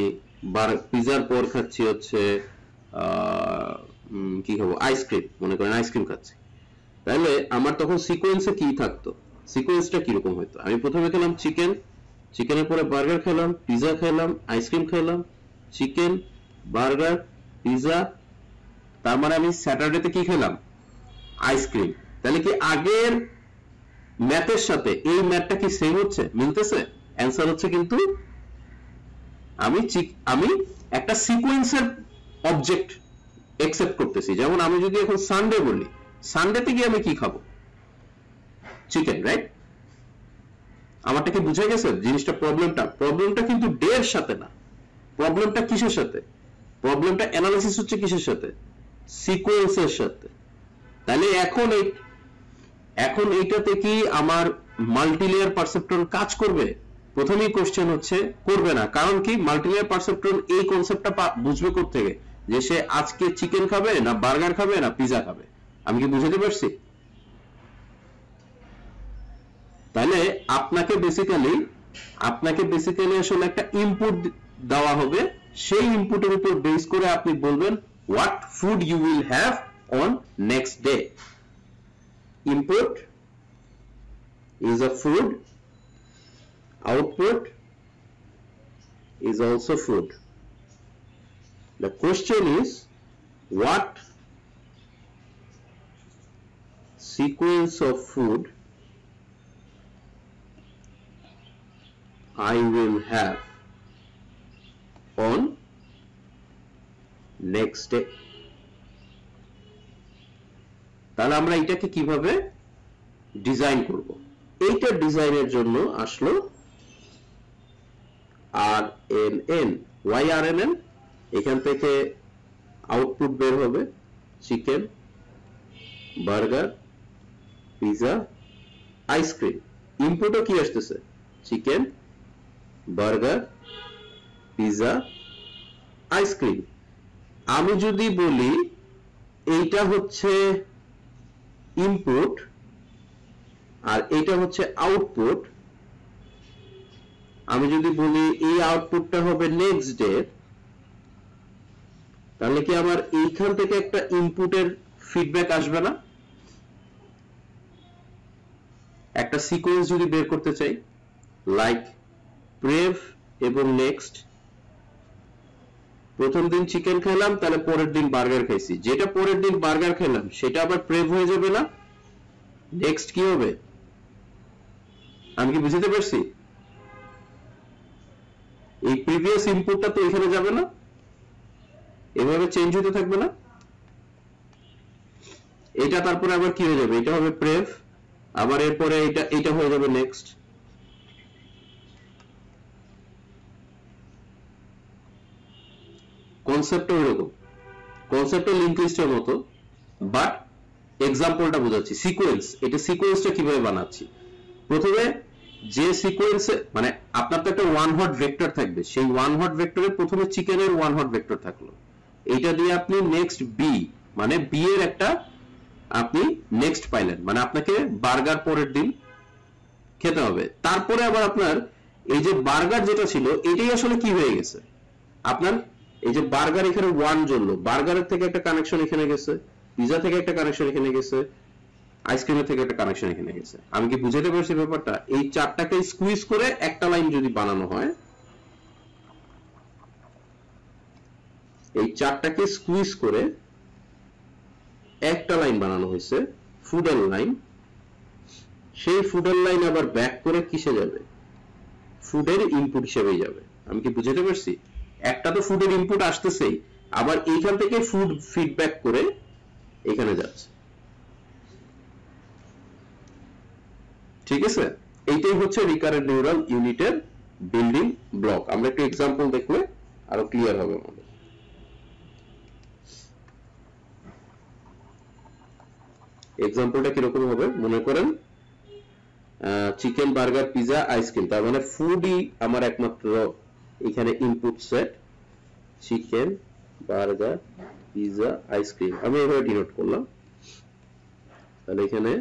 পিজার পর খাচ্ছি হচ্ছে কি খাবো? আইসক্রিম। মনে করেন আইসক্রিম খাচ্ছি, তাহলে আমার তখন সিকোয়েন্সে কি থাকতো? সিকোয়েন্সটা কিরকম হইতো? আমি প্রথমে খেলাম চিকেন, চিকেনের পরে বার্গার খেলাম, পিজা খেলাম, আইসক্রিম খেলাম, চিকেন, বার্গার, পিজা, তার মানে আমি স্যাটারডেতে কি খেলাম? আইসক্রিম। তাহলে কি আগের ম্যাথের সাথে এই ম্যাথটা কি সেম হচ্ছে? মিলতেছে? অ্যান্সার হচ্ছে কিন্তু আমি একটা সিকোয়েন্সের অবজেক্ট একসেপ্ট করতেছি। যেমন আমি যদি এখন সানডে বলি, সানডেতে গিয়ে আমি কি খাবো? Chicken, right? আমারটা কি বুঝে গেছে জিনিসটা? প্রবলেমটা কিন্তু ডে এর সাথে না। প্রবলেমটা কিসের সাথে? প্রবলেমটা অ্যানালাইসিস হচ্ছে কিসের সাথে? সিকোয়েন্সের সাথে। তাহলে এখন এইটাতে কি আমার মাল্টিলেয়ার পারসেপ্ট্রন কাজ করবে? প্রথমেই কোশ্চেন হচ্ছে করবে না। কারণ কি? মাল্টিলেয়ার পারসেপ্ট্রন এই কনসেপ্টটা বুঝবে কোত্থেকে, যে সে আজকে চিকেন খাবে না বার্গার খাবে না পিজা খাবে। আমি কি বুঝাতে পারছি? তাহলে আপনাকে বেসিক্যালি আসলে একটা ইনপুট দেওয়া হবে, সেই ইনপুটের উপর বেস করে আপনি বলবেন what food you will have on next day. Input is a food, Output is also food. The question is, what sequence of food I will have on next day. তাহলে আমরা এটাকে কিভাবে ডিজাইন করব? এইটা ডিজাইনের জন্য আসলো RNN. Why RNN? এখান থেকে আউটপুট বের হবে চিকেন, বার্গার, পিজা, আইসক্রিম। ইনপুটও কি আসতেছে? Chicken, burger, pizza, ice cream. আমি যদি বলি এইটা হচ্ছে ইনপুট আর এইটা হচ্ছে আউটপুট, আমি যদি বলি এই আউটপুটটা হবে নেক্সট ডে, তাহলে কি আমার এইখান থেকে একটা ইনপুটের ফিডব্যাক আসবে না? একটা সিকোয়েন্স যদি বের করতে চাই, লাইক প্রেভ এবং নেক্সট, প্রথম দিন চিকেন খেলাম, তাহলে পরের দিন বার্গার খাইছি, যেটা পরের দিন বার্গার খেলাম সেটা আবার প্রেভ হয়ে যাবে না? নেক্সট কি হবে? আমি কি বুঝতে পারছি? এই প্রিভিয়াস ইনপুটটা তো এখানে যাবে না, এভাবে চেঞ্জ হতে থাকবে না? এটা তারপরে আবার কি হয়ে যাবে? এটা হবে প্রেভ, আবার এরপরে এটা হয়ে যাবে নেক্সট। কনসেপ্টটা এরকম, কনসেপ্টটা লিংক লিস্টের মতো, বাট এক্সাম্পলটা বোঝাচ্ছি। সিকোয়েন্স, এটা সিকোয়েন্সটা কিভাবে বানাচ্ছি? প্রথমে যে সিকোয়েন্সে মানে আপনার তো একটা ওয়ান হট ভেক্টর থাকবে, সেই ওয়ান হট ভেক্টরে প্রথমে চিকেনের ওয়ান হট ভেক্টর থাকলো, এইটা দিয়ে আপনি নেক্সট বি মানে বি এর একটা আপনি নেক্সট পাইলেন, মানে আপনাকে বার্গার পরের দিন খেতে হবে। তারপরে আবার আপনার এই যে বার্গার যেটা ছিল এটাই আসলে কি হয়ে গেছে, আপনার এই যে বার্গার এখানে ওয়ান জ্বললো, বার্গারের থেকে একটা কানেকশন এখানে গেছে, পিজা থেকে একটা কানেকশন এখানে গেছে, আইসক্রিমের থেকে একটা কানেকশন এখানে গেছে। আমি কি বুঝাতে পারছি ব্যাপারটা? এই চারটাকে স্কুইজ করে একটা লাইন যদি বানানো হয়, এই চারটাকে স্কুইজ করে একটা লাইন বানানো হয়েছে, ফুডের লাইন। সেই ফুডের লাইন আবার ব্যাক করে কিসে যাবে? ফুডের ইনপুট হিসেবেই যাবে। আমি কি বুঝাতে পারছি? একটা তো ফুডের ইনপুট আসতেছেই, আবার এইখান থেকে ফুড ফিডব্যাক করে এখানে যাচ্ছে। ঠিক আছে? এইটাই হচ্ছে রিকারেন্ট নিউরাল ইউনিটের বিল্ডিং ব্লক। আমরা একটু এক্সাম্পল দেখলে আরো ক্লিয়ার হবে আমাদের। এক্সাম্পলটা কিরকম হবে মনে করেন, চিকেন, বার্গার, পিজা, আইসক্রিম, তার মানে ফুডই আমার একমাত্র এখানে input set, chicken, burger, pizza, ice cream. আমি এভাবে ডিনোট করলাম। তাহলে এখানে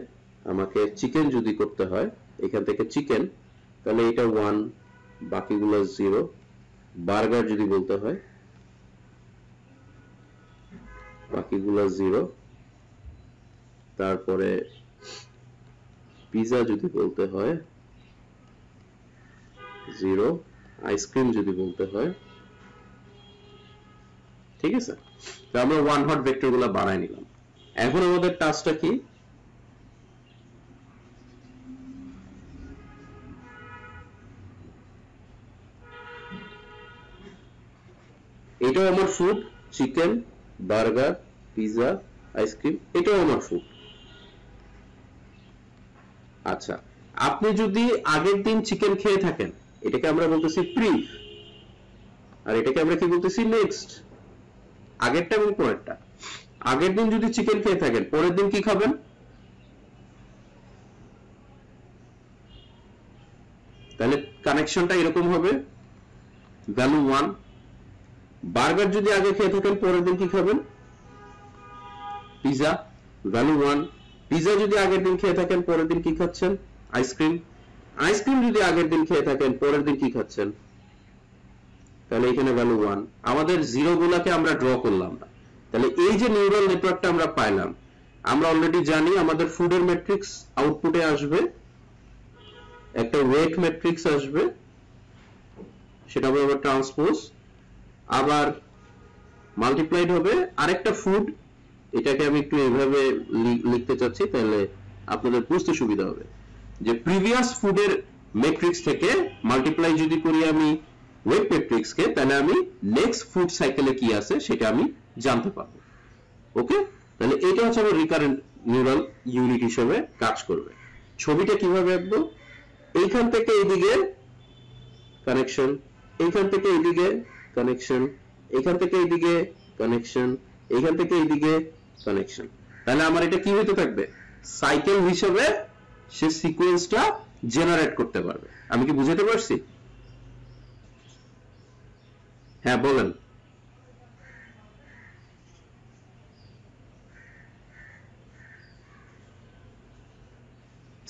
আমাকে চিকেন যদি করতে হয়, এখান থেকে চিকেন, তাহলে এটা 1, বাকিগুলো 0। বার্গার যদি বলতে হয়, বাকিগুলো 0। তারপরে পিজা যদি বলতে হয় 0, আইসক্রিম যদি বলতে হয়, ঠিক আছে? তো আমরা ওয়ান হট ভেক্টরগুলো বানাই নিলাম। এখন আমাদের টাস্কটা কি? এটাও আমার food, chicken, burger, pizza, ice cream, এটাও আমার ফুড। আচ্ছা, আপনি যদি আগের দিন চিকেন খেয়ে থাকেন, এটাকে আমরা বলতেছি প্রি, আর এটাকে আমরা কি বলতেছি? নেক্সট। আগেরটা এবং পরেরটা। আগের দিন যদি চিকেন খেয়ে থাকেন, পরের দিন কি খাবেন? তাহলে কানেকশনটা এরকম হবে, ভ্যালু 1। বার্গার যদি আগে খেয়ে থাকেন, পরের দিন কি খাবেন? Pizza, value 1। পিজা যদি আগের দিন খেয়ে থাকেন, পরের দিন কি খাচ্ছেন? আইসক্রিম। আইসক্রিম যদি আগের দিন খেয়ে থাকেন, পরের দিন কি খাচ্ছেন? তাহলে এখানে ভ্যালু 1। আমাদের জিরো গুলাকে আমরা ড্র করলাম না। তাহলে এই যে নিউরাল নেটওয়ার্কটা আমরা পাইলাম, আমরা অলরেডি জানি আমাদের ফুডের ম্যাট্রিক্স আউটপুটে আসবে একটা ওয়েট ম্যাট্রিক্স আসবে, সেটা হবে আবার ট্রান্সপোজ, আবার মাল্টিপ্লাইড হবে আরেকটা ফুড। এটাকে আমি একটু এইভাবে লিখতে চাচ্ছি, তাহলে আপনাদের বুঝতে সুবিধা হবে যে প্রিভিয়াস ফুডের ম্যাট্রিক্স থেকে মাল্টিপ্লাই যদি করি আমি ওয়েট ম্যাট্রিক্স কে, তাহলে আমি নেক্সট ফুড সাইকেলে কি আছে সেটা আমি জানতে পারবো। ওকে, তাহলে এটা হচ্ছে আমার রিকারেন্ট নিউরাল ইউনিট হিসেবে কাজ করবে। ছবিটা কিভাবে আঁকবো? এইখান থেকে এইদিকে কানেকশন, এইখান থেকে এইদিকে কানেকশন, এইখান থেকে এইদিকে কানেকশন, এইখান থেকে এইদিকে কানেকশন। তাহলে আমার এটা কি হতে থাকবে? সাইকেল হিসেবে সে সিকোয়েন্সটা জেনারেট করতে পারবে। আমি কি বুঝাতে পারছি? হ্যাঁ বলেন।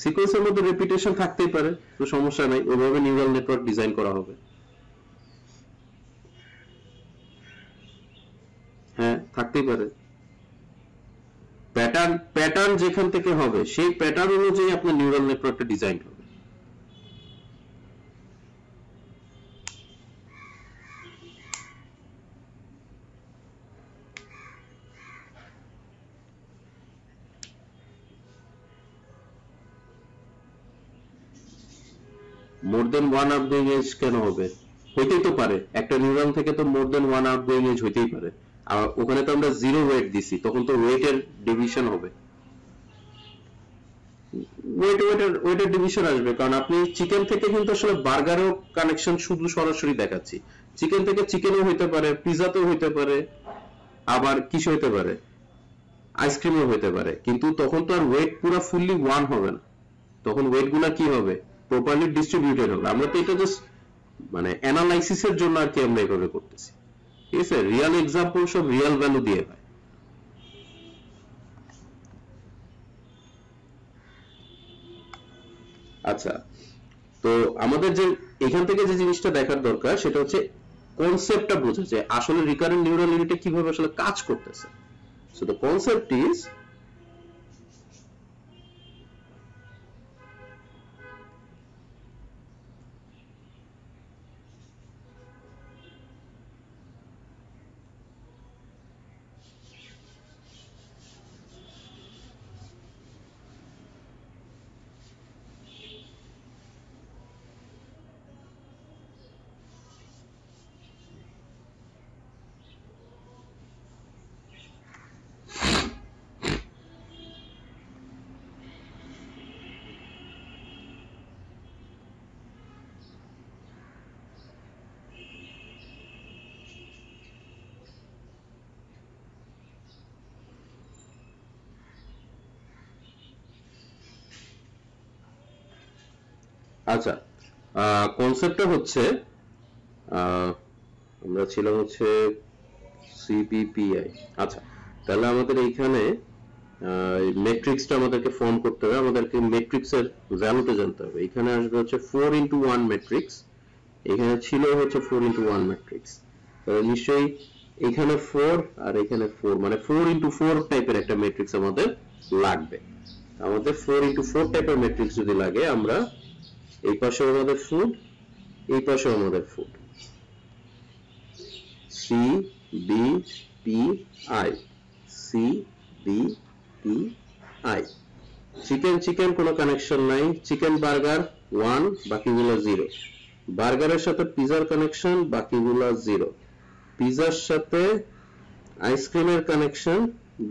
সিকোয়েন্সের মধ্যে রিপিটেশন থাকতেই পারে, তো সমস্যা নাই, ওইভাবে নিউরাল নেটওয়ার্ক ডিজাইন করা হবে। হ্যাঁ থাকতেই পারে। প্যাটার্ন যেখান থেকে হবে সেই প্যাটার্ন অনুযায়ী আপনার নিউরাল নেটওয়ার্কটা ডিজাইন হবে। মোর দেন ওয়ান আউটগোয়িং এজ কেন হবে? হইতেই তো পারে, একটা নিউরন থেকে তো মোর দেন ওয়ান আউটগোয়িং এজ হইতেই পারে। আর ওখানে তো আমরা জিরো ওয়েট দিছি, তখন তো ওয়েটের ডিভিশন হবে, ওয়েটের ডিভিশন আসবে। কারণ আপনি চিকেন থেকে কিন্তু আসলে বার্গারও কানেকশন শুধু সরাসরি দেখাচ্ছি, চিকেন থেকে চিকেনও হইতে পারে, পিজাতেও হইতে পারে, আবার কিছু হইতে পারে, আইসক্রিমও হইতে পারে, কিন্তু তখন তো আর ওয়েট পুরো ফুললি ওয়ান হবে না, তখন ওয়েট গুলা কি হবে? প্রপারলি ডিস্ট্রিবিউটেড হবে। আমরা তো এটা জাস্ট মানে অ্যানালাইসিসের জন্য আর কি আমরা এভাবে করতেছি, ঠিক আছে? রিয়েল এক্সাম্পল সব রিয়েল ভ্যালু দিয়ে হয়। আচ্ছা, তো আমাদের যে এখান থেকে যে জিনিসটা দেখার দরকার সেটা হচ্ছে কনসেপ্টটা বোঝা, যে আসলে রিকারেন্ট নিউরাল ইউনিটে কিভাবে আসলে কাজ করতেছে। সো দ্য কনসেপ্ট ইজ আচ্ছা, কনসেপ্টটা হচ্ছে আমরা ছিলাম হচ্ছে সিপিপিআই। আচ্ছা, তাহলে আমাদের এইখানে ম্যাট্রিক্সটা আমাদেরকে ফর্ম করতে হবে, আমাদেরকে ম্যাট্রিক্সের ভ্যালুটা জানতে হবে। এখানে আসবে হচ্ছে 4x1 ম্যাট্রিক্স, এখানে ছিল হচ্ছে 4x1 ম্যাট্রিক্স, তাহলে নিশ্চয়ই এখানে 4 আর এখানে 4, মানে 4x4 টাইপের একটা ম্যাট্রিক্স আমাদের লাগবে। আমাদের 4x4 টাইপের ম্যাট্রিক্স যদি লাগে, আমরা এই পাশে আমাদের ফুড, এই পাশে আমাদের food, C B P I, C B P I. Chicken chicken কোনো কানেকশন নাই, চিকেন বার্গার 1, বাকিগুলো 0। বার্গারের সাথে পিজার কানেকশন, বাকিগুলো 0। পিজার সাথে আইসক্রিমের কানেকশন,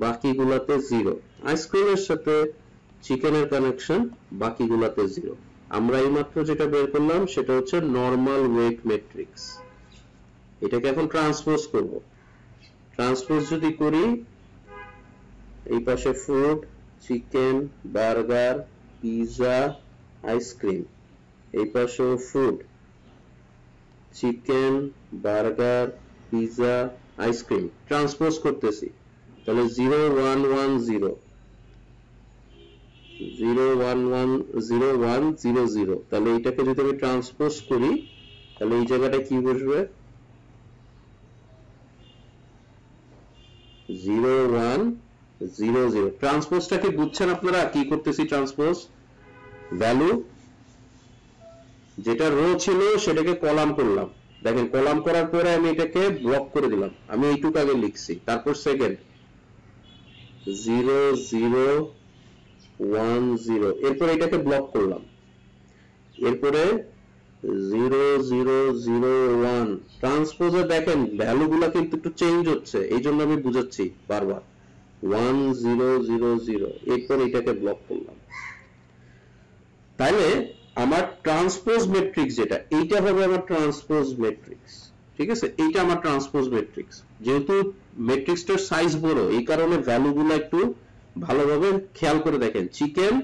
বাকিগুলোতে 0। আইসক্রিমের সাথে চিকেনের কানেকশন, বাকিগুলোতে 0। আমরা এইমাত্র যেটা বের করলাম সেটা হচ্ছে নরমাল ওয়েট ম্যাট্রিক্স। এটাকে এখন ট্রান্সপোজ করব। ট্রান্সপোজ যদি করি, এই পাশে food, chicken, burger, pizza, ice cream, এই পাশে food, chicken, burger, pizza, ice cream, transpose করতেছি, তাহলে 0 1 1 0, 0 1 1 0 1 0 0। তাহলে এটাকে যদি আমি ট্রান্সপোজ করি, তাহলে এই জায়গাটা কি বসবে? 0 1 0 0। ট্রান্সপোজটাকে বুঝছেন আপনারা কি করতেছি? ট্রান্সপোজ ভ্যালু যেটা রো ছিল সেটাকে কলাম করলাম, দেখেন কলাম করার পরে আমি এটাকে ব্লক করে দিলাম, আমি এইটুকু আগে লিখছি, তারপর সেকেন্ড 0 0 1 0, এরপর এটাকে ব্লক করলাম, এরপরে 0 0 0 1, ট্রান্সপোজে দেখেন ভ্যালুগুলো কিন্তু একটু চেঞ্জ হচ্ছে, এই জন্য আমি বুঝাচ্ছি বারবার 1 0 0 0, এরপর এটাকে ব্লক করলাম। তাহলে আমার ট্রান্সপোজ ম্যাট্রিক্স যেটা, এইটা হবে আমার ট্রান্সপোজ ম্যাট্রিক্স, ঠিক আছে, এইটা আমার ট্রান্সপোজ ম্যাট্রিক্স। যেহেতু ম্যাট্রিক্সটার সাইজ বড়, এই কারণে ভ্যালুগুলো একটু ভালোভাবে খেয়াল করে দেখেন, চিকেন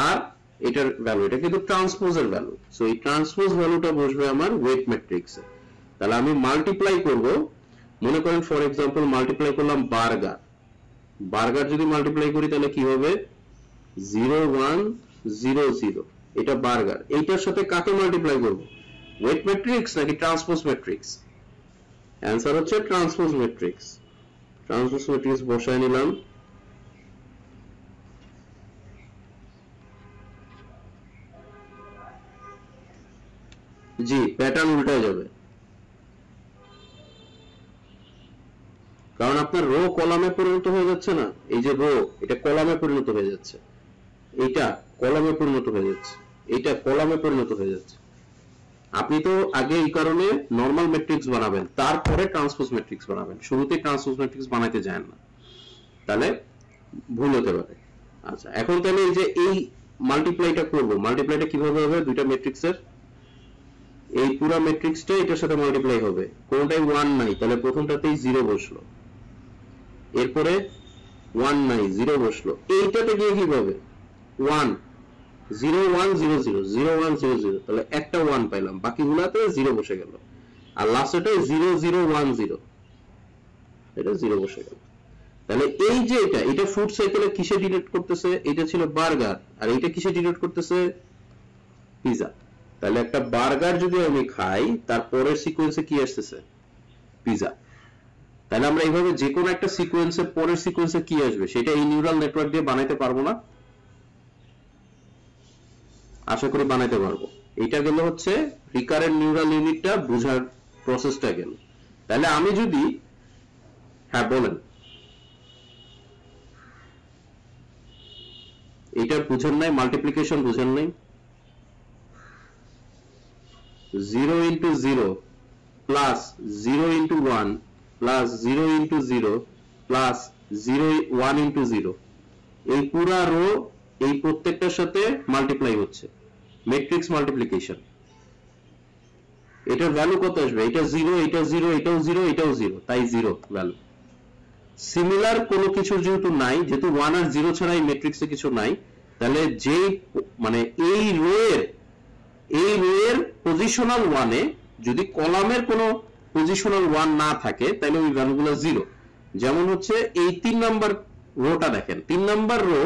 আর এটার ভ্যালু, এটা কিন্তু ট্রান্সপোজের ভ্যালু, সো এই ট্রান্সপোজ ভ্যালুটা বসবে আমার ওয়েট ম্যাট্রিক্সে। তাহলে আমি মাল্টিপ্লাই করব, মনে করেন ফর এক্সাম্পল মাল্টিপ্লাই করলাম বার্গার, বার্গার যদি মাল্টিপ্লাই করি তাহলে কি হবে 0 1 0 0, এটা বার্গার, এইটার সাথে কাকে মাল্টিপ্লাই করব, ওয়েট ম্যাট্রিক্স নাকি ট্রান্সপোজ ম্যাট্রিক্স? অ্যান্সার হচ্ছে ট্রান্সপোজ ম্যাট্রিক্স। ট্রান্সপোজ ম্যাট্রিক্স বসায় নিলাম, জি প্যাটার্ন উল্টে যাবে, কারণ আপনার রো কলামে পরিণত হয়ে যাচ্ছে না, এই যে রো এটা কলামে পরিণত হয়ে যাচ্ছে, এটা কলামে পরিণত হয়ে যাচ্ছে, এটা কলামে পরিণত হয়ে যাচ্ছে। আপনি তো আগে এই কারণে নরমাল ম্যাট্রিক্স বানাবেন, তারপরে ট্রান্সপোজ ম্যাট্রিক্স বানাবেন, শুরুতেই ট্রান্সপোজ ম্যাট্রিক্স বানাইতে যান না, তাহলে ভুল হতে পারে। আচ্ছা এখন তাহলে এই যে এই মাল্টিপ্লাইটা করব, মাল্টিপ্লাইটা কিভাবে হবে, দুইটা ম্যাট্রিক্সের এই পুরো ম্যাট্রিক্সটা এটার সাথে মাল্টিপ্লাই হবে, কোনটাই 1 নাই, তাহলে প্রথমটাতেই 0 বসলো, এরপরে 1 নাই 0 বসলো, এইটাতে গিয়ে কি হবে 1 0 1 0 0 0 1 0 0, তাহলে একটা 1 পাইলাম, বাকিগুলোতে 0 বসে গেল, আর লাস্টেটাই 0 0 1 0, এটা 0 বসে গেল। তাহলে এই যে এটা ফুড সাইকেলে কিসে ডিনোট করতেছে, এটা ছিল বার্গার, আর এটা কিসে ডিনোট করতেছে পিজা। তাহলে একটা বার্গার যদি আমি খাই, তারপরের সিকোয়েন্সে কি আসতেছে পিজা, তাহলে আমরা এইভাবে যে কোনো একটা সিকোয়েন্সের পরের সিকোয়েন্সে কি আসবে সেটা এই নিউরাল নেটওয়ার্ক দিয়ে বানাইতে পারবো না? আশা করি বানাইতে পারবো। এটা গেল হচ্ছে রিকারেন্ট নিউরাল ইউনিটটা বোঝার প্রসেসটা গেল। তাহলে আমি যদি, হ্যাঁ বলেন, এটা বুঝেন নাই, মাল্টিপ্লিকেশন বুঝেন নাই, 0 into 0 plus 0 into 1 plus 0 into 0 plus 0 1 into 0, এই পুরা রো এই প্রত্যেকটার সাথে মাল্টিপ্লাই হচ্ছে, ম্যাট্রিক্স মাল্টিপ্লিকেশন। এটার ভ্যালু কত আসবে, এটা 0, এটা 0, এটাও 0, এটাও 0, তাই 0 ভ্যালু। সিমিলার কোনো কিছু যেহেতু নাই, যেহেতু 1 আর 0 ছাড়া এই ম্যাট্রিক্সে কিছু নাই, তাহলে যেই মানে এই রো এর পজিশনাল 1 এ যদি কলামের কোনো পজিশনাল 1 না থাকে তাহলে ওই ভ্যালুগুলো 0। যেমন হচ্ছে এই 3 নাম্বার রোটা দেখেন, 3 নাম্বার রো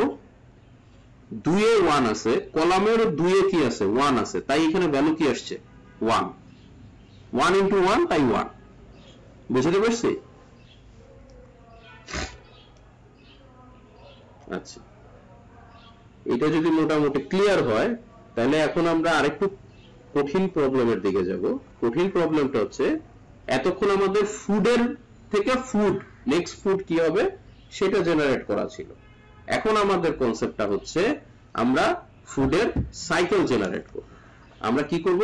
2 এ 1 আছে, কলামের 2 এ কি আছে 1 আছে, তাই এখানে ভ্যালু কি আসছে 1, 1 into 1 তাই 1। বুঝতে পারছি? আচ্ছা এটা যদি মোটামুটি ক্লিয়ার হয়, তাহলে এখন আমরা আরেকটু কঠিন প্রবলেমের দিকে যাব। কঠিন প্রবলেমটা হচ্ছে এতক্ষণ আমাদের ফুডের থেকে নেক্সট ফুড কি হবে সেটা জেনারেট করা ছিল, এখন আমাদের কনসেপ্টটা হচ্ছে আমরা ফুডের সাইকেল জেনারেট করব। আমরা কি করব,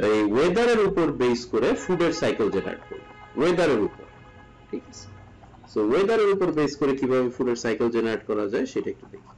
এই ওয়েদারের উপর বেস করে ফুডের সাইকেল জেনারেট করব, ওয়েদারের উপর, ঠিক আছে? সো ওয়েদারের উপর বেস করে কিভাবে ফুডের সাইকেল জেনারেট করা যায় সেটা একটু দেখি।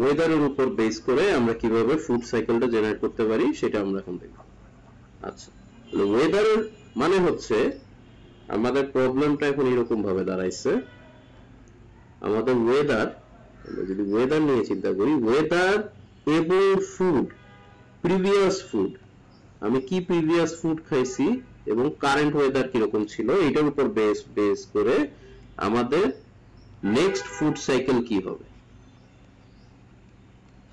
ওয়েদারের উপর বেস করে আমরা কিভাবে ফুড সাইকেলটা জেনারেট করতে পারি সেটা আমরা এখন দেখব। আচ্ছা ওয়েদারের মানে হচ্ছে আমাদের প্রবলেমটা এখন এরকম ভাবে দাঁড়াইছে, আমাদের ওয়েদার, আমরা যদি ওয়েদার নিয়ে চিন্তা করি, ওয়েদার এবং ফুড, প্রিভিয়াস ফুড, আমি কি প্রিভিয়াস ফুড খাইছি এবং কারেন্ট ওয়েদার কিরকম ছিল, এটার উপর বেস করে আমাদের নেক্সট ফুড সাইকেল কি হবে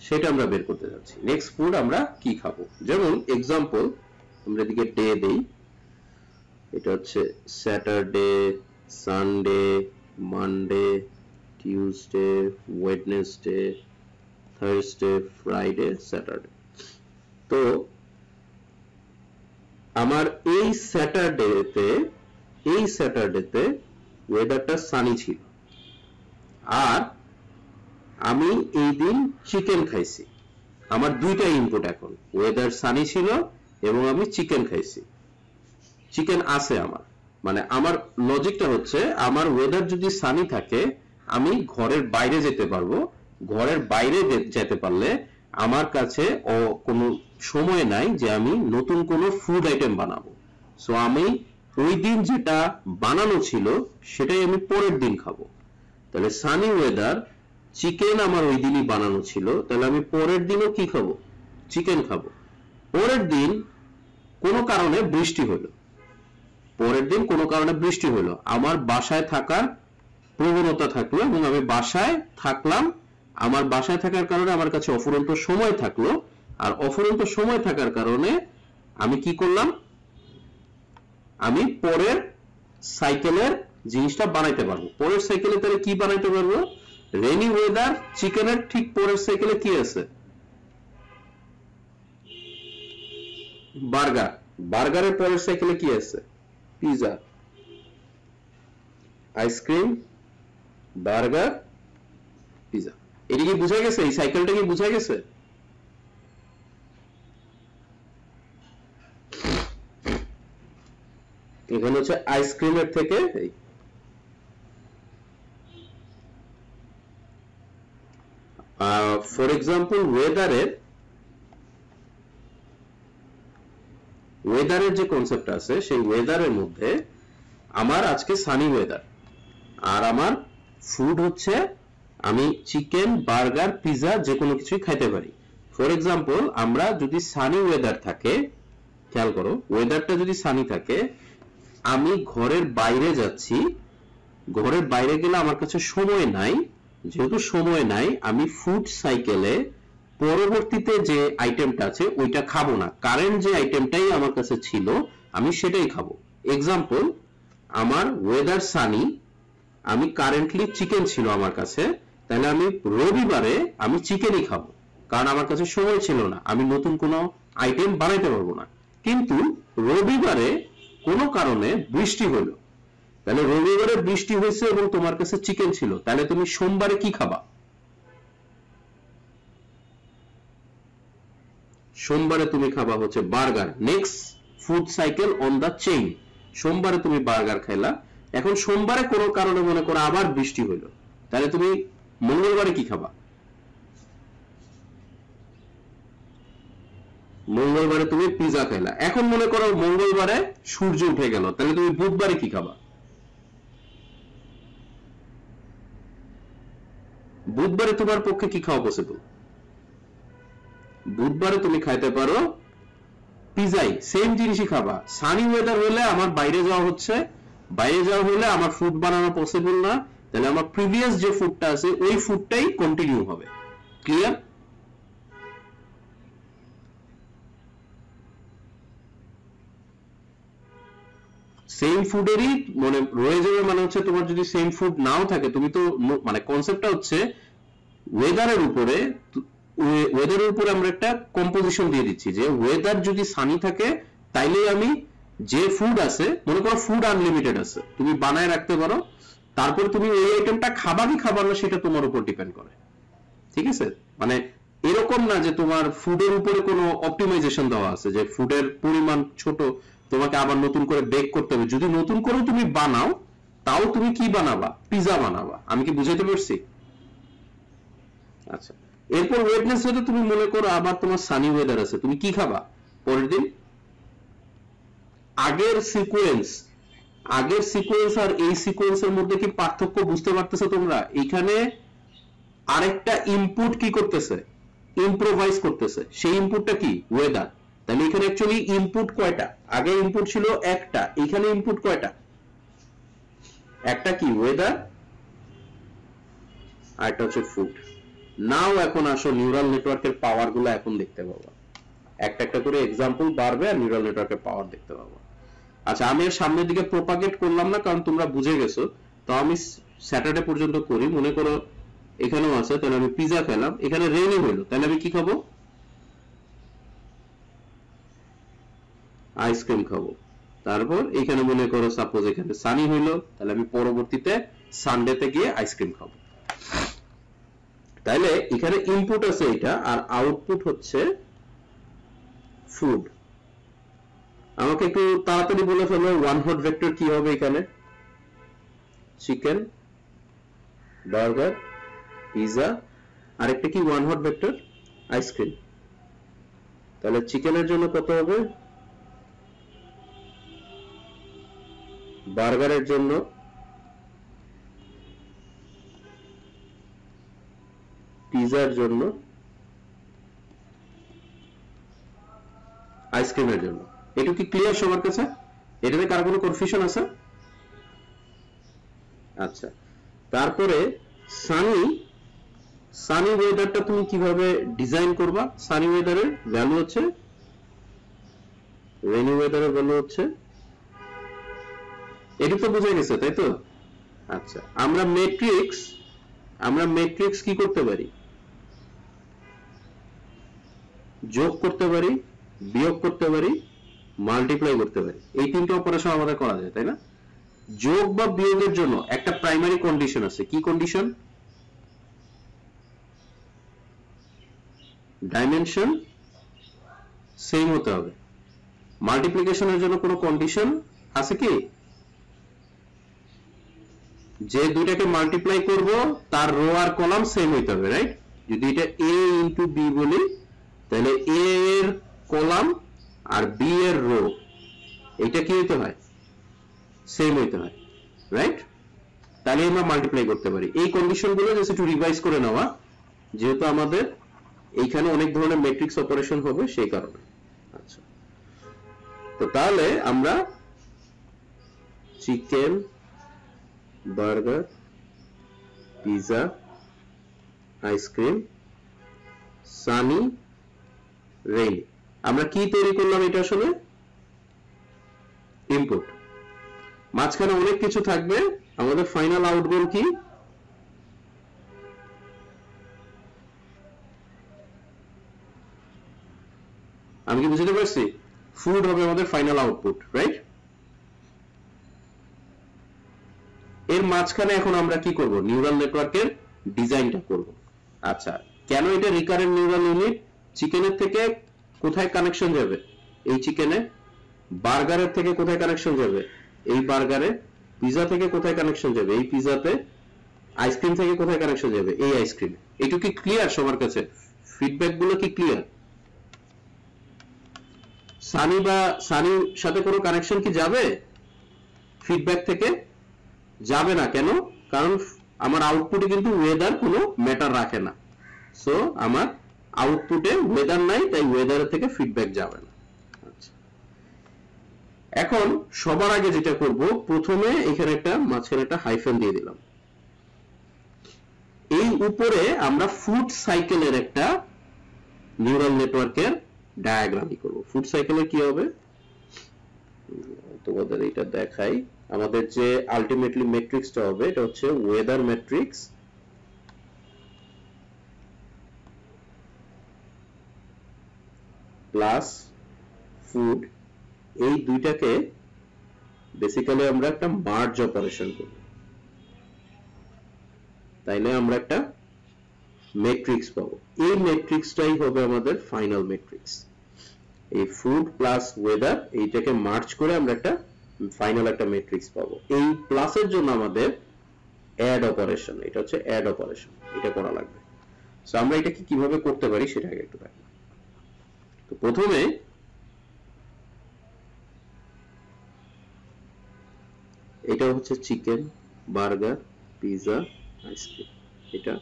সেটা আমরা বের করতে যাচ্ছি। নেক্সট ফুড আমরা কি খাবো, যেমন এক্সাম্পল আমরা এদিকে ডে দেই, এটা হচ্ছে Saturday, Sunday, Monday, Tuesday, Wednesday, Thursday, Friday, Saturday. তো আমার এই স্যাটারডেতে ওয়েদারটা সানি ছিল, আর আমি এই দিন চিকেন খাইছি। আমার দুইটা ইনপুট এখন, ওয়েদার সানি ছিল এবং আমি চিকেন খাইছি, চিকেন আছে আমার। মানে আমার লজিকটা হচ্ছে, আমার ওয়েদার যদি সানি থাকে আমি ঘরের বাইরে যেতে পারবো, ঘরের বাইরে যেতে পারলে আমার কাছে কোনো সময় নাই যে আমি নতুন কোনো ফুড আইটেম বানাবো। সো আমি ওই দিন যেটা বানানো ছিল সেটাই আমি পরের দিন খাবো। তাহলে সানি ওয়েদার, চিকেন আমার ওই দিনই বানানো ছিল, তাহলে আমি পরের দিনও কি খাবো, চিকেন খাবো। পরের দিন কোনো কারণে বৃষ্টি হলো, পরের দিন কোনো কারণে বৃষ্টি হলো, আমার বাসায় থাকার প্রবণতা থাকলো এবং আমি বাসায় থাকলাম। আমার বাসায় থাকার কারণে আমার কাছে অফুরন্ত সময় থাকলো, আর অফুরন্ত সময় থাকার কারণে আমি কি করলাম, আমি পরের সাইকেলের জিনিসটা বানাইতে পারবো। পরের সাইকেলে তাহলে কি বানাইতে পারবো, রেনি ওয়েদার, চিকেনের ঠিক পরের সাইকেলে কি আছে, বার্গার, বার্গারের পরের সাইকেলে কি আছে, পিজা, আইসক্রিম, বার্গার, পিজা। এটা কি বুঝা গেছে, এই সাইকেলটা কি বুঝা গেছে? এখানে হচ্ছে আইসক্রিমের থেকে ফর এক্সাম্পল ওয়েদারের যে কনসেপ্ট আছে, সেই ওয়েদারের মধ্যে আমার আজকে সানি ওয়েদার, আর আমার ফুড হচ্ছে আমি চিকেন, বার্গার, পিজা যে কোনো কিছুই খাইতে পারি। ফর এক্সাম্পল আমরা যদি সানি ওয়েদার থাকে, খেয়াল করো, ওয়েদারটা যদি সানি থাকে, আমি ঘরের বাইরে যাচ্ছি, ঘরের বাইরে গেলে আমার কাছে সময় নাই, যেহেতু সময় নাই আমি ফুড সাইকেলে পরবর্তীতে যে আইটেমটা আছে ওইটা খাবো না, কারেন্ট যে আইটেমটাই আমার কাছে ছিল আমি সেটাই খাবো। এক্সাম্পল, আমার ওয়েদার সানি, আমি কারেন্টলি চিকেন ছিল আমার কাছে, তাহলে আমি রবিবারে আমি চিকেনই খাবো, কারণ আমার কাছে সময় ছিল না, আমি নতুন কোনো আইটেম বানাইতে পারবো না। কিন্তু রবিবারে কোনো কারণে বৃষ্টি হলো, তাহলে রবিবারে বৃষ্টি হয়েছে এবং তোমার কাছে চিকেন ছিল, তাহলে তুমি সোমবারে কি খাবা, সোমবারে তুমি খাবা হচ্ছে burger. Next food cycle on the chain, সোমবারে তুমি বার্গার খাইলা, এখন সোমবারে কোনো কারণে মনে করো আবার বৃষ্টি হইলো, তাহলে তুমি মঙ্গলবারে কি খাবা, মঙ্গলবারে তুমি পিজা খাইলা। এখন মনে করো মঙ্গলবারে সূর্য উঠে গেল, তাহলে তুমি বুধবারে কি খাবা, বুধবারে তোমার পক্ষে কি খাওয়া পসিবল, বুধবারে তুমি খাইতে পারো পিজাই, সেম জিনিসই খাবা। সানি ওয়েদার হলে আমার বাইরে যাওয়া হচ্ছে, বাইরে যাওয়া হলে আমার ফুড বানানো পসিবল না, তাহলে আমার প্রিভিয়াস যে ফুডটা আছে ওই ফুডটাই কন্টিনিউ হবে। ক্লিয়ার? সেম ফুডেরই মানে রয়ে যাবে, মানে হচ্ছে তোমার যদি সেম ফুড নাও থাকে, তুমি তো মানে কনসেপ্টটা হচ্ছে ওয়েদারের উপরে, ওয়েদারের উপরে আমরা একটা কম্পোজিশন দিয়ে দিচ্ছি যে ওয়েদার যদি সানি থাকে তাইলে আমি যে ফুড আছে, মনে করো ফুড আনলিমিটেড আছে, তুমি বানায় রাখতে পারো, তারপর তুমি ওই আইটেমটা খাবা কি খাবা না সেটা তোমার উপর ডিপেন্ড করে। ঠিক আছে? মানে এরকম না যে তোমার ফুডের উপরে কোনো অপটিমাইজেশন দেওয়া আছে যে ফুডের পরিমাণ ছোট, তোমাকে আবার নতুন করে বেক করতে হবে। যদি নতুন করে তুমি বানাও, তাও তুমি কি বানাবা, পিজা বানাবা। আমি কি বুঝাইতে পারছি? আচ্ছা, এরপর ওয়েডনেসডে তুমি মনে করো আবার তোমার সানি ওয়েদার আছে, তুমি কি খাবা পরের দিন? আগের সিকোয়েন্স আগের সিকোয়েন্স আর এই সিকোয়েন্সের মধ্যে কি পার্থক্য বুঝতে পারতেছো তোমরা? এখানে আরেকটা ইনপুট কি করতেছে, ইম্প্রোভাইজ করতেছে, সেই ইনপুটটা কি ওয়েদার। তাহলে এখানে অ্যাকচুয়ালি ইনপুট কয়টা? আগে ইনপুট ছিল একটা, এখানে ইনপুট কয়টা? একটা কি ওয়েদার, আর একটা হচ্ছে ফুড। নাও এখন আসো নিউরাল নেটওয়ার্কের পাওয়ার গুলো এখন দেখতে পাবো, একটা একটা করে এক্সাম্পল বাড়বে আর নিউরাল নেটওয়ার্কের পাওয়ার দেখতে পাবো। আচ্ছা আমি এর সামনের দিকে প্রপাগেট করলাম না, কারণ তোমরা বুঝে গেছো। তো আমি স্যাটারডে পর্যন্ত করি। মনে করো এখানেও আছে, তাহলে আমি পিজা খেলাম, এখানে রেনই হইলো, তাহলে আমি কি খাবো? আইসক্রিম খাবো। তারপর এখানে মনে করো সাপোজ এখানে সানি হইলো, তাহলে আমি পরবর্তীতে সানডেতে গিয়ে আইসক্রিম খাবো। তাইলে এখানে ইনপুট আছে এটা, আর আউটপুট হচ্ছে ফুড। আমাকে একটু তাড়াতাড়ি বলে ফেলো ওয়ান হট ভেক্টর কি হবে এখানে? চিকেন, বার্গার, পিজা, আর একটা কি ওয়ান হট ভেক্টর? আইসক্রিম। তাহলে চিকেনের জন্য কত হবে? বার্গারের জন্য, পিজার জন্য, আইসক্রিমের জন্য। এটা কি ক্লিয়ার সবার কাছে? এটাতে কার কোনো কনফিউশন আছে? আচ্ছা, তারপরে সানি ওয়েদারটা তুমি কিভাবে ডিজাইন করবা? সানি ওয়েদারের ভ্যালু হচ্ছে, রেনি ওয়েদারের ভ্যালু হচ্ছে, এটা তো বোঝা গেছে তাই তো? আচ্ছা, আমরা ম্যাট্রিক্স কি করতে পারি? যোগ করতে পারি, বিয়োগ করতে পারি, মাল্টিপ্লাই করতে পারি। এই তিনটা অপারেশন আমাদের করা যায়, তাই না? যোগ বা বিয়োগের জন্য একটা প্রাইমারি কন্ডিশন আছে। কি কন্ডিশন? ডাইমেনশন সেম হতে হবে। মাল্টিপ্লিকেশনের জন্য কোনো কন্ডিশন আছে কি? যে দুইটাকে মাল্টিপ্লাই করব তার রো আর কলাম সেম হইতে হবে, রাইট? যদি এটা a ইনটু b বলি, তাহলে a এর কলাম আর b এর রো এটা কি হইতে হয়? সেম হইতে হয়, রাইট? তাহলে আমরা মাল্টিপ্লাই করতে পারি। এই কন্ডিশনগুলো জাস্ট একটু রিভাইজ করে নেওয়া, যেহেতু আমাদের এইখানে অনেক ধরনের ম্যাট্রিক্স অপারেশন হবে সেই কারণে। আচ্ছা, তো তাহলে আমরা chicken, burger, pizza, ice cream, Sunny, rain, আমরা কি তৈরি করলাম? এটা আসলে ইনপুট। মাঝখানে অনেক কিছু থাকবে। আমাদের ফাইনাল আউটপুট কি? আমি কি বুঝতে পারছি? ফুড হবে আমাদের ফাইনাল আউটপুট, রাইট? এর মাঝখানে এখন আমরা কি করব? নিউরাল নেটওয়ার্কের ডিজাইনটা করব। আচ্ছা, কেন এটা রিকারেন্ট নিউরাল ইউনিট? চিকেনের থেকে কোথায় কানেকশন যাবে? এই চিকেনে। বার্গারের থেকে কোথায় কানেকশন যাবে? এই বার্গারে। পিজা থেকে কোথায় কানেকশন যাবে? এই পিজাতে। আইসক্রিম থেকে কোথায় কানেকশন যাবে? এই আইসক্রিমে। এটুকু কি ক্লিয়ার সবার কাছে? ফিডব্যাক গুলো কি ক্লিয়ার? সানির সাথে কোনো কানেকশন কি যাবে ফিডব্যাক থেকে? যাবে না। কেন? কারণ আমার আউটপুটে কিন্তু ওয়েদার কোনো ম্যাটার রাখে না। সো আমার আউটপুটে ওয়েদার নাই, তাই ওয়েদারের থেকে ফিডব্যাক যাবে না। আচ্ছা, এখন সবার আগে যেটা করব, প্রথমে এখানে একটা মাঝখানে একটা হাইফেন দিয়ে দিলাম। এই উপরে আমরা ফুড সাইকেলের একটা নিউরাল নেটওয়ার্কের ডায়াগ্রামই করব। ফুড সাইকেলের কি হবে তোমাদের এটা দেখাই। আমাদের যে আলটিমেটলি ম্যাট্রিক্সটা হবে এটা হচ্ছে ওয়েদার ম্যাট্রিক্স প্লাস ফুড। এই দুইটাকে বেসিক্যালি আমরা একটা মার্জ অপারেশন করব, তাইলে আমরা একটা ম্যাট্রিক্স পাবো। এই ম্যাট্রিক্সটাই হবে আমাদের ফাইনাল ম্যাট্রিক্স। এই ফুড প্লাস ওয়েদার এইটাকে মার্জ করে আমরা একটা ফাইনাল একটা ম্যাট্রিক্স পাবো। এই প্লাসের জন্য আমাদের অ্যাড অপারেশন, এটা হচ্ছে অ্যাড অপারেশন, এটা করা লাগবে। সো আমরা এটাকে কিভাবে করতে পারি সেটা আগে একটু দেখো। তো প্রথমে এটা হচ্ছে চিকেন, বার্গার, পিজা, আইসক্রিম। এটা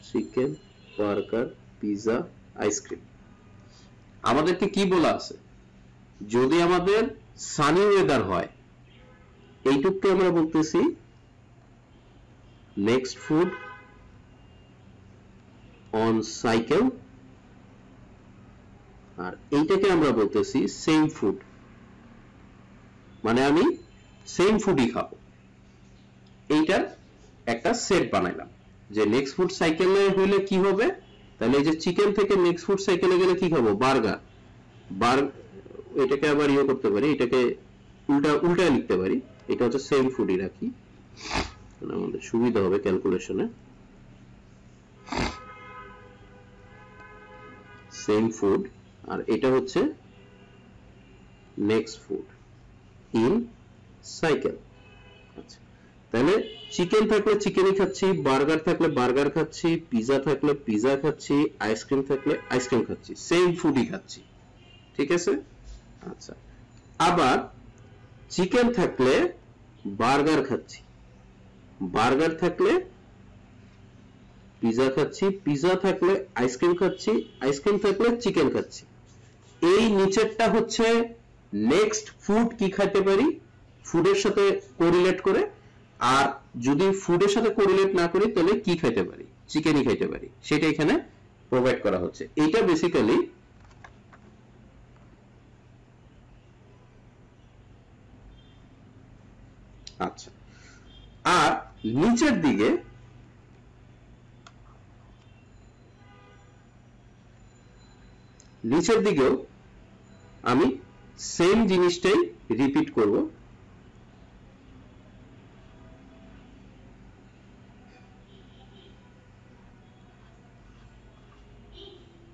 চিকেন, বার্গার, পিজা, আইসক্রিম। আমাদেরকে কি বলা আছে, যদি আমাদের সানি ওয়েদার হয়, এইটুকু আমরা বলতেছি নেক্সট ফুড অন সাইকেল, আর এইটাকে আমরা বলতেছি সেম ফুড, মানে আমি সেম ফুডই খাবো। এইটার একটা সেট বানাইলাম যে নেক্সট ফুড সাইকেলে হইলে কি হবে, তাহলে এই যে চিকেন থেকে নেক্সট ফুড সাইকেলে গেলে কি খাবো, বার্গার। এটাকে আবার ইয়ে করতে পারি, এটাকে উল্টায় লিখতে পারি, এটা হচ্ছে সেম ফুডই রাখি, আমাদের সুবিধা হবে ক্যালকুলেশনে। সেম ফুড, আর এটা হচ্ছে নেক্সট ফুড ইন সাইকেল। আচ্ছা, তাহলে চিকেন থাকলে চিকেনই খাচ্ছি, বার্গার থাকলে বার্গার খাচ্ছি, পিজা থাকলে পিজা খাচ্ছি, আইসক্রিম থাকলে আইসক্রিম খাচ্ছি, সেম ফুডই খাচ্ছি, ঠিক আছে। আচ্ছা, আবার চিকেন থাকলে বার্গার খাচ্ছি, বার্গার থাকলে পিজা খাচ্ছি, পিজা থাকলে আইসক্রিম খাচ্ছি, আইসক্রিম থাকলে চিকেন খাচ্ছি। এই নিচেরটা হচ্ছে নেক্সট ফুড কি খাইতে পারি, ফুডের সাথে কোরিলেট করে। আর যদি ফুডের সাথে কোরিলেট না করি তাহলে কি খাইতে পারি, চিকেনই খাইতে পারি, সেটা এখানে প্রোভাইড করা হচ্ছে। এইটা বেসিক্যালি আচ্ছা, আর নিচের দিকেও আমি সেম জিনিসটাই রিপিট করব।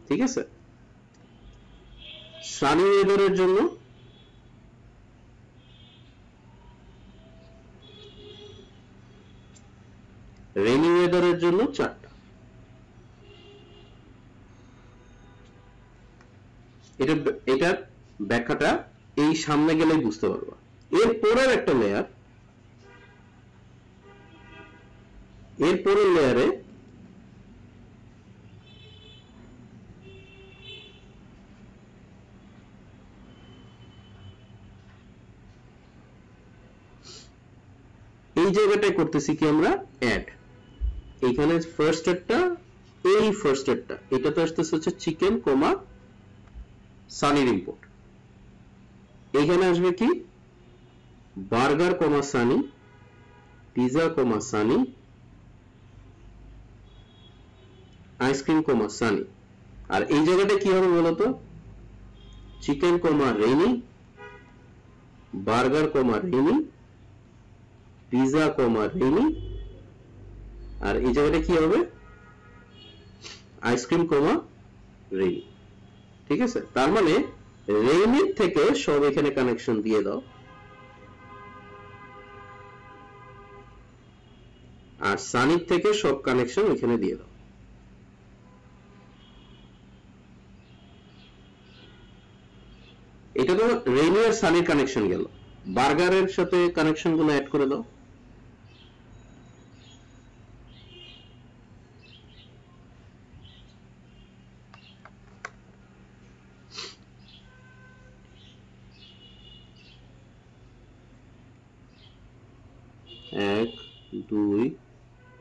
ঠিক আছে, সানি ওয়েদারের জন্য রেইনি ওয়েদারের জন্য 4টা। এটার ব্যাখ্যাটা এই সামনে গেলেই বুঝতে পারবা। এর পরের একটা লেয়ার, এর পরের লেয়ারে এই জায়গাটায় করতেছি কি আমরা অ্যাড, এখানে ফার্স্ট এডটা, এই ফার্স্ট এডটা এটাতে আসতেছে হচ্ছে চিকেন কমা সানির ইম্পোর্ট, এখানে আসবে কি বার্গার কমা সানি, পিজা কমা সানি, আইসক্রিম কমা সানি। আর এই জায়গাটা কি হবে বলতো, চিকেন কমা রেইনি, বার্গার কমা রেইনি, পিজা কমা রেইনি, আর এই জায়গাটা কি হবে আইসক্রিম কমা রেইনি। ঠিক আছে, তার মানে রেইনির থেকে সব এখানে কানেকশন দিয়ে দাও, আর সানির থেকে সব কানেকশন এখানে দিয়ে দাও। এটা তো রেইনি আর সানির কানেকশন গেল, বার্গারের সাথে কানেকশন গুলো অ্যাড করে দাও। এক, দুই,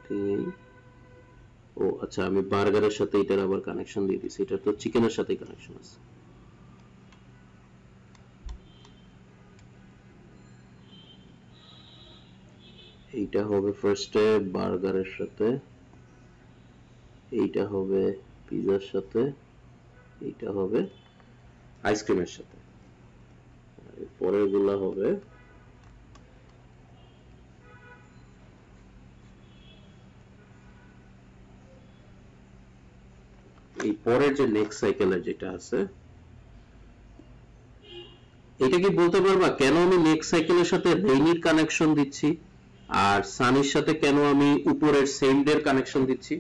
তিন, ও আচ্ছা, আমি বার্গারের সাথে এটার আবার কানেকশন দিয়ে দিছি, এটা তো চিকেনের সাথে কানেকশন আছে। এইটা হবে ফার্স্টে বার্গারের সাথে, এইটা হবে পিজার সাথে, এইটা হবে আইসক্রিমের সাথে, পরের গুলা হবে এই পরের যে নেক্সট সাইকেলের যেটা আছে, এটা কি বলতে পারবা কেন আমি নেক্সট সাইকেলের সাথে রেইনির কানেকশন দিচ্ছি আর সানির সাথে কেন আমি উপরের সেম ডে এর কানেকশন দিচ্ছি?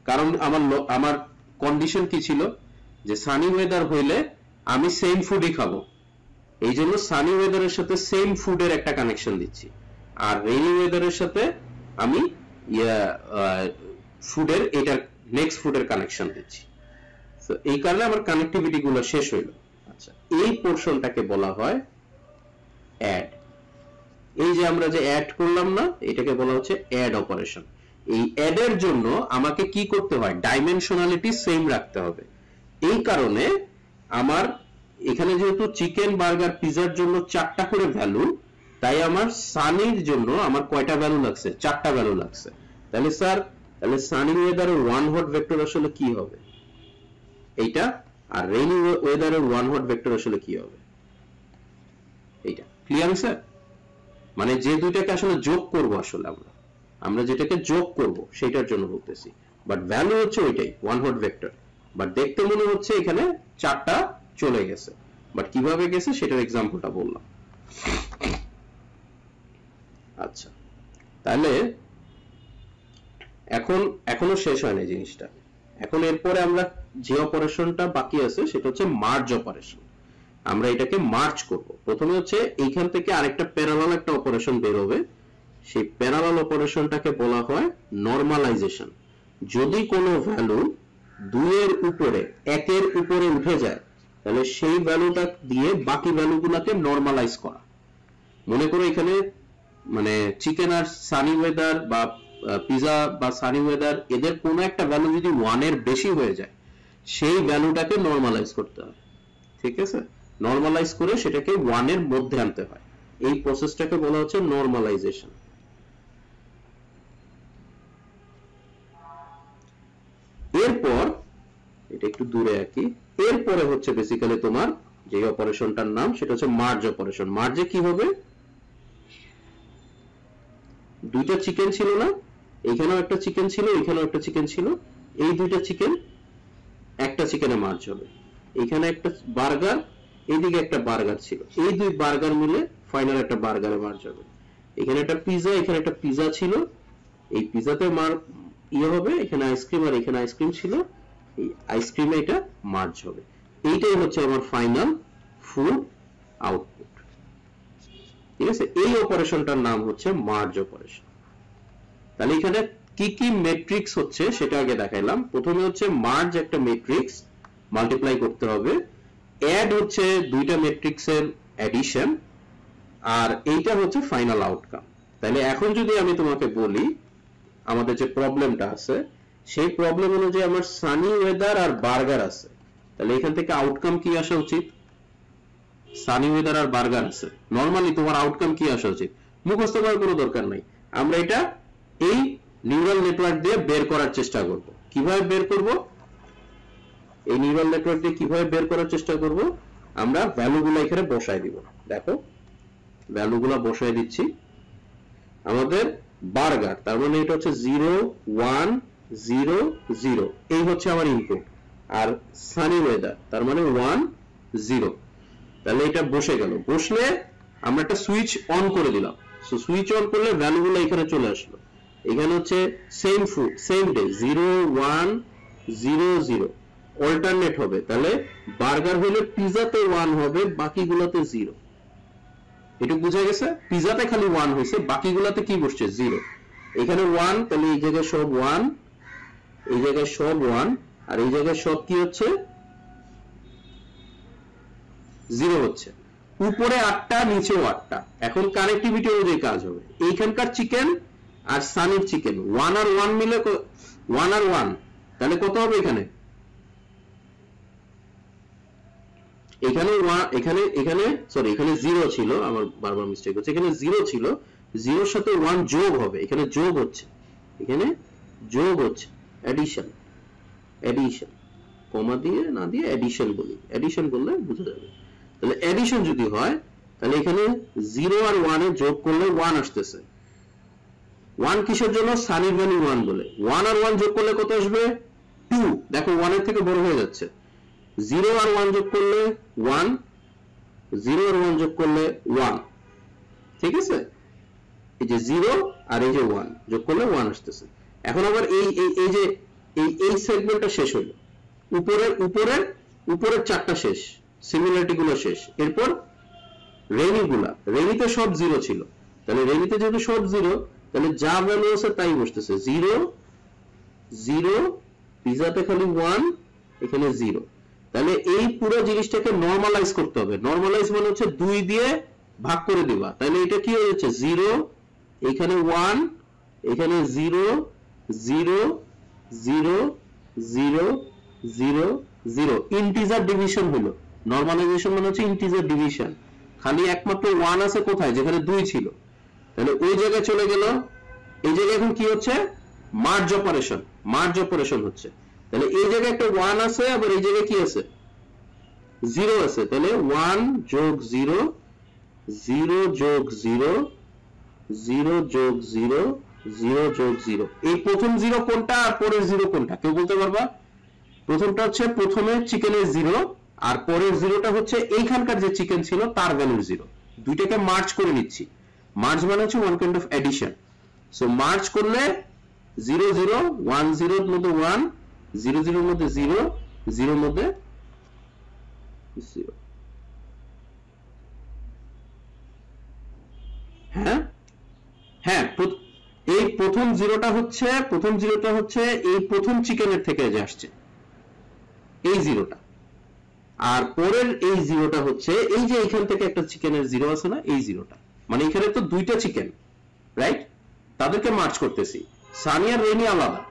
কারণ আমার কন্ডিশন কি ছিল যে সানি ওয়েদার হইলে আমি সেম ফুডই খাবো, এই জন্য সানি ওয়েদারের সাথে সেম ফুডের একটা কানেকশন দিচ্ছি, আর রেইনি ওয়েদারের সাথে আমি ফুডের এটার নেক্সট ফুডের কানেকশন দিচ্ছি। তো এই কারণে আমার কানেক্টিভিটি গুলো শেষ হইল। আচ্ছা, এই পোর্শনটাকে বলা হয় অ্যাড। এই যে আমরা যে অ্যাড করলাম না, এটাকে বলা হচ্ছে অ্যাড অপারেশন। এই অ্যাড এর জন্য আমাকে কি করতে হয়, ডাইমেনশনালিটি সেম রাখতে হবে। এই কারণে আমার এখানে যেহেতু চিকেন, বার্গার, পিজার জন্য 4টা করে ভ্যালু, তাই আমার সানির জন্য আমার কয়টা ভ্যালু লাগছে, 4টা ভ্যালু লাগছে। তাহলে স্যার, তাহলে সানি ওয়েদারের ওয়ান হট ভেক্টর আসলে কি হবে এইটা, আর রেইনি ওয়েদারের ওয়ান হট ভেক্টর আসলে কি হবে এইটা। Clear sir? মানে যে দুইটাকে আসলে যোগ করব, আসলে আমরা যেটাকে যোগ করব সেটার জন্য বলতেছি, বাট ভ্যালু হচ্ছে ওইটাই ওয়ান হট ভেক্টর। বাট দেখতে মনে হচ্ছে এখানে 4টা চলে গেছে, বাট কিভাবে গেছে সেটার এক্সাম্পলটা বললাম। আচ্ছা, তাহলে এখনো শেষ হয় না জিনিসটা। এখন এরপরে আমরা যে অপারেশনটা বাকি আছে সেটা হচ্ছে মার্জ অপারেশন। আমরা এটাকে মার্জ করব। প্রথমে হচ্ছে এইখান থেকে আরেকটা প্যারালাল একটা অপারেশন বের হবে, সেই প্যারালাল অপারেশনটাকে বলা হয় নরমালাইজেশন। যদি কোনো ভ্যালু 2 এর উপরে 1 এর উপরে উঠে যায়, তাহলে সেই ভ্যালুটা দিয়ে বাকি ভ্যালুগুলোকে নরমালাইজ করা। মনে করো এখানে মানে চিকেন আর সানি ওয়েদার বা পিজা বা সানি ওয়েদার, এদের কোনো একটা ভ্যালু যদি 1 এর বেশি হয়ে যায়, সেই ভ্যালুটাকে নরমালাইজ করতে হয়। ঠিক আছে? নরমালাইজ করে সেটাকে 1 এর মধ্যে আনতে হয়। এই প্রসেসটাকে বলা হচ্ছে নরমালাইজেশন। এরপর এটা একটু দূরে আঁকি, এরপরে হচ্ছে বেসিক্যালি তোমার যে অপারেশনটার নাম সেটা হচ্ছে মার্জ অপারেশন। মার্জে কি হবে, দুইটা চিকেন ছিল না, এইখানেও একটা চিকেন ছিল, এইখানেও একটা চিকেন ছিল, এই দুইটা চিকেন একটা চিকেনে মার্জ হবে। এইখানে একটা বার্গার, এইদিকে একটা বার্গার ছিল, এই দুই বার্গার মিলে ফাইনাল একটা বার্গারে মার্জ হবে। এখানে একটা পিজা, এখানে একটা পিজা ছিল, এই পিজাতে ইয়ে হবে, এখানে আইসক্রিম আর এখানে আইসক্রিম ছিল, এই আইসক্রিমে এটা মার্জ হবে। এইটাই হচ্ছে আমার ফাইনাল ফুড আউটপুট। ঠিক আছে? এই অপারেশনটার নাম হচ্ছে মার্জ অপারেশন। তাহলে এখানে কি কি ম্যাট্রিক্স হচ্ছে সেটা আগে দেখাইলাম। প্রথমে হচ্ছে মার্জ একটা ম্যাট্রিক্স, মাল্টিপ্লাই করতে হবে। অ্যাড হচ্ছে দুইটা ম্যাট্রিক্সের অ্যাডিশন, আর এইটা হচ্ছে ফাইনাল আউটকাম। তাহলে এখন যদি আমি তোমাকে বলি আমাদের যে প্রবলেমটা আছে, সেই প্রবলেম অনুযায়ী আমার সানি ওয়েদার আর বার্গার আছে, তাহলে এখান থেকে আউটকাম কি আসা উচিত? সানি ওয়েদার আর বার্গার আছে, নরমালি তোমার আউটকাম কি আসা উচিত? মুখস্থ করার কোনো দরকার নাই, আমরা এটা এই নিউরাল নেটওয়ার্ক দিয়ে বের করার চেষ্টা করব। কিভাবে বের করব? এই নিউরাল নেটওয়ার্ক দিয়ে কিভাবে বের করার চেষ্টা করব? আমরা ভ্যালুগুলো এখানে বসায় দিব। দেখো ভ্যালুগুলো বসায় দিচ্ছি। আমাদের বার্গার, তার মানে এটা হচ্ছে 0 1 0 0, এই হচ্ছে আমার ইনপুট। আর সানি ওয়েদার তার মানে 1 0। তাহলে এটা বসে গেল। বসলে আমরা একটা সুইচ অন করে দিলাম। সো সুইচ অন করলে ভ্যালুগুলো এখানে চলে আসলো। এখানে হচ্ছে same food, same day, 0 1 0 0 alternate হবে। তাহলে বার্গার হলে পিজাতে 1 হবে, বাকিগুলোতে 0। এটুকু বুঝা গেছে? পিজাতে খালি 1 হয়েছে, বাকিগুলোতে কি বসছে? 0। এখানে 1, তাহলে এই জায়গায় সব 1, এই জায়গায় সব 1, আর এই জায়গায় সব কি হচ্ছে? 0 হচ্ছে। উপরে 8টা, নিচেও 8টা। এখন কানেক্টিভিটি অনুযায়ী কাজ হবে। এইখানকার চিকেন আর সানির চিকেন 1 আর 1 মিলে 1 আর 1, তাহলে কত হবে এখানে? এখানে এখানে সরি, এখানে 0 ছিল, আমার বারবার মিস্টেক হচ্ছে। এখানে 0 ছিল, 0 এর সাথে 1 যোগ হবে, এখানে যোগ হচ্ছে, এখানে যোগ হচ্ছে, অ্যাডিশন। অ্যাডিশন কমা দিয়ে না দিয়ে অ্যাডিশন বলি, অ্যাডিশন বললে বুঝা যাবে। তাহলে অ্যাডিশন যদি হয়, তাহলে এখানে 0 আর 1 এ যোগ করলে 1 আসতেছে। 1 কিসের জন্য? সানির ভ্যালু 1 বলে। 1 আর 1 যোগ করলে কত আসবে? 2। দেখো 1 এর থেকে বড় হয়ে যাচ্ছে। 0 আর 1 যোগ করলে 1, 0 আর 1 যোগ করলে 1। ঠিক আছে? এই যে 0 আর এই যে 1 যোগ করলে 1 আসতেছে। এখন আবার এই যে এই সেগমেন্টটা শেষ হলো। উপরের 4টা শেষ, সিমিলারিটি গুলো শেষ। এরপর রেনিতে সব জিরো ছিল, তাহলে রেনিতে যেহেতু সব জিরো, তাহলে যা ভ্যালু আছে তাই বসতেছে, জিরো জিরো, পিজাতে খালি 1, এখানে জিরো। তাহলে এই পুরো জিনিসটাকে নরমালাইজ করতে হবে। নরমালাইজ মানে হচ্ছে 2 দিয়ে ভাগ করে দিবা, তাহলে এটা কি হয়ে যাচ্ছে, জিরো, এখানে 1, এখানে 0 0 0 0 0 0, ইন্টিজার ডিভিশন হলো। নরমালাইজেশন মানে হচ্ছে ইন্টিজার ডিভিশন। খালি একমাত্র 1 আছে কোথায়, যেখানে 2 ছিল, তাহলে ওই জায়গায় চলে গেল। এই জায়গায় এখন কি হচ্ছে, মার্জ অপারেশন হচ্ছে। তাহলে এই জায়গায় একটা 1 আছে, আবার এই জায়গায় কি আছে, 0 আছে। তাহলে 1 যোগ 0, 0 যোগ 0, 0 যোগ 0, 0 যোগ 0। এই প্রথম 0 কোনটা আর পরের 0 কোনটা, কেউ বলতে পারবা? প্রথমটা হচ্ছে প্রথমে চিকেনের 0, আর পরের 0টা হচ্ছে এইখানকার যে চিকেন ছিল তার ভ্যালুর 0। দুইটাকে মার্জ করে নিচ্ছি। মার্জ মানে হচ্ছে one kind of addition. So merge করলে 0 0, 1 0 এর মধ্যে 1, 0 0 এর মধ্যে 0, 0 এর মধ্যে 0। হ্যাঁ হ্যাঁ, এই প্রথম 0টা হচ্ছে এই প্রথম চিকেনের থেকে যে আসছে এই 0টা, আর পরের এই 0টা হচ্ছে এই যে এখান থেকে একটা চিকেনের 0 আছে না, এই 0টা। মানে এখানে তো দুইটা চিকেন, রাইট? তাদেরকে মার্জ করতেছি। সানি আর রেনি আলাদা,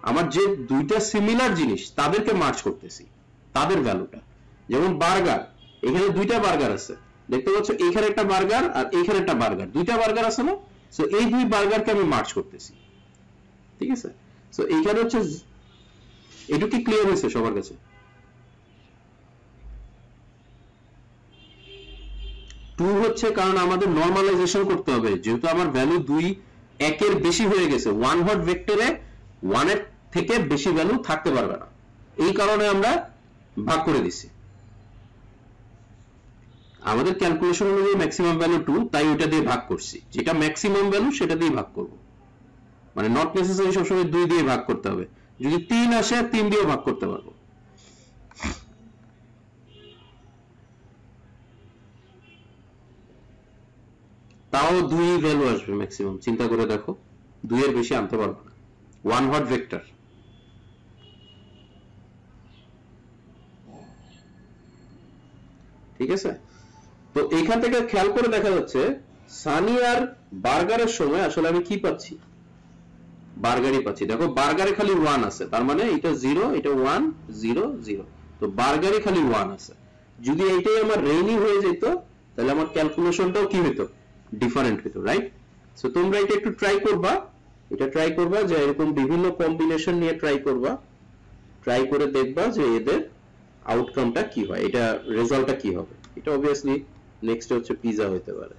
আমার যে দুইটা সিমিলার জিনিস তাদেরকে মার্জ করতেছি, তাদের ভ্যালুটা। যেমন বার্গার, এখানে দুইটা বার্গার আছে, দেখতে পাচ্ছ, এখানে একটা বার্গার আর এখানে একটা বার্গার, দুইটা বার্গার আছে না? সো এই দুই বার্গারকে আমি মার্জ করতেছি, ঠিক আছে? সো এইখানে হচ্ছে, এটুকু কি ক্লিয়ার হয়েছে সবার কাছে? টু হচ্ছে কারণ আমাদের নরমালাইজেশন করতে হবে, যেহেতু আমার ভ্যালু 2 1 এর বেশি হয়ে গেছে, ওয়ান হট ভেক্টরে 1 এর থেকে বেশি ভ্যালু থাকতে পারবে না, এই কারণে আমরা ভাগ করে দিছি। আমাদের ক্যালকুলেশন অনুযায়ী ম্যাক্সিমাম ভ্যালু 2, তাই ওটা দিয়ে ভাগ করছি। যেটা ম্যাক্সিমাম ভ্যালু সেটা দিয়ে ভাগ করব, মানে নট নেসেসারি সবসময় 2 দিয়ে ভাগ করতে হবে। যদি 3 আসে 3 দিয়েও ভাগ করতে পারবো। তাও 2 ভ্যালু আসবে ম্যাক্সিমাম, চিন্তা করে দেখো, 2 এর বেশি আনতে পারবো না, ওয়ান হট ভেক্টর। ঠিক আছে? তো এইখান থেকে খেয়াল করে দেখা যাচ্ছে সানি আর বার্গারের সময় আসলে আমি কি পাচ্ছি, বার্গারই পাচ্ছি। দেখো বার্গারে খালি 1 আছে, তার মানে এটা 0, এটা 1 0 0, তো বার্গারে খালি 1 আছে। যদি এইটাই আমার রেইনি হয়ে যেত, তাহলে আমার ক্যালকুলেশনটাও কি হতো, ডিফারেন্ট হতো, রাইট? সো তোমরা এটা একটু ট্রাই করবা, যে এরকম বিভিন্ন কম্বিনেশন নিয়ে ট্রাই করে দেখবা যে এদের আউটকামটা কি হয়, এটা রেজাল্টটা কি হবে। এটা অবভিয়াসলি নেক্সট হচ্ছে পিজা হতে পারে।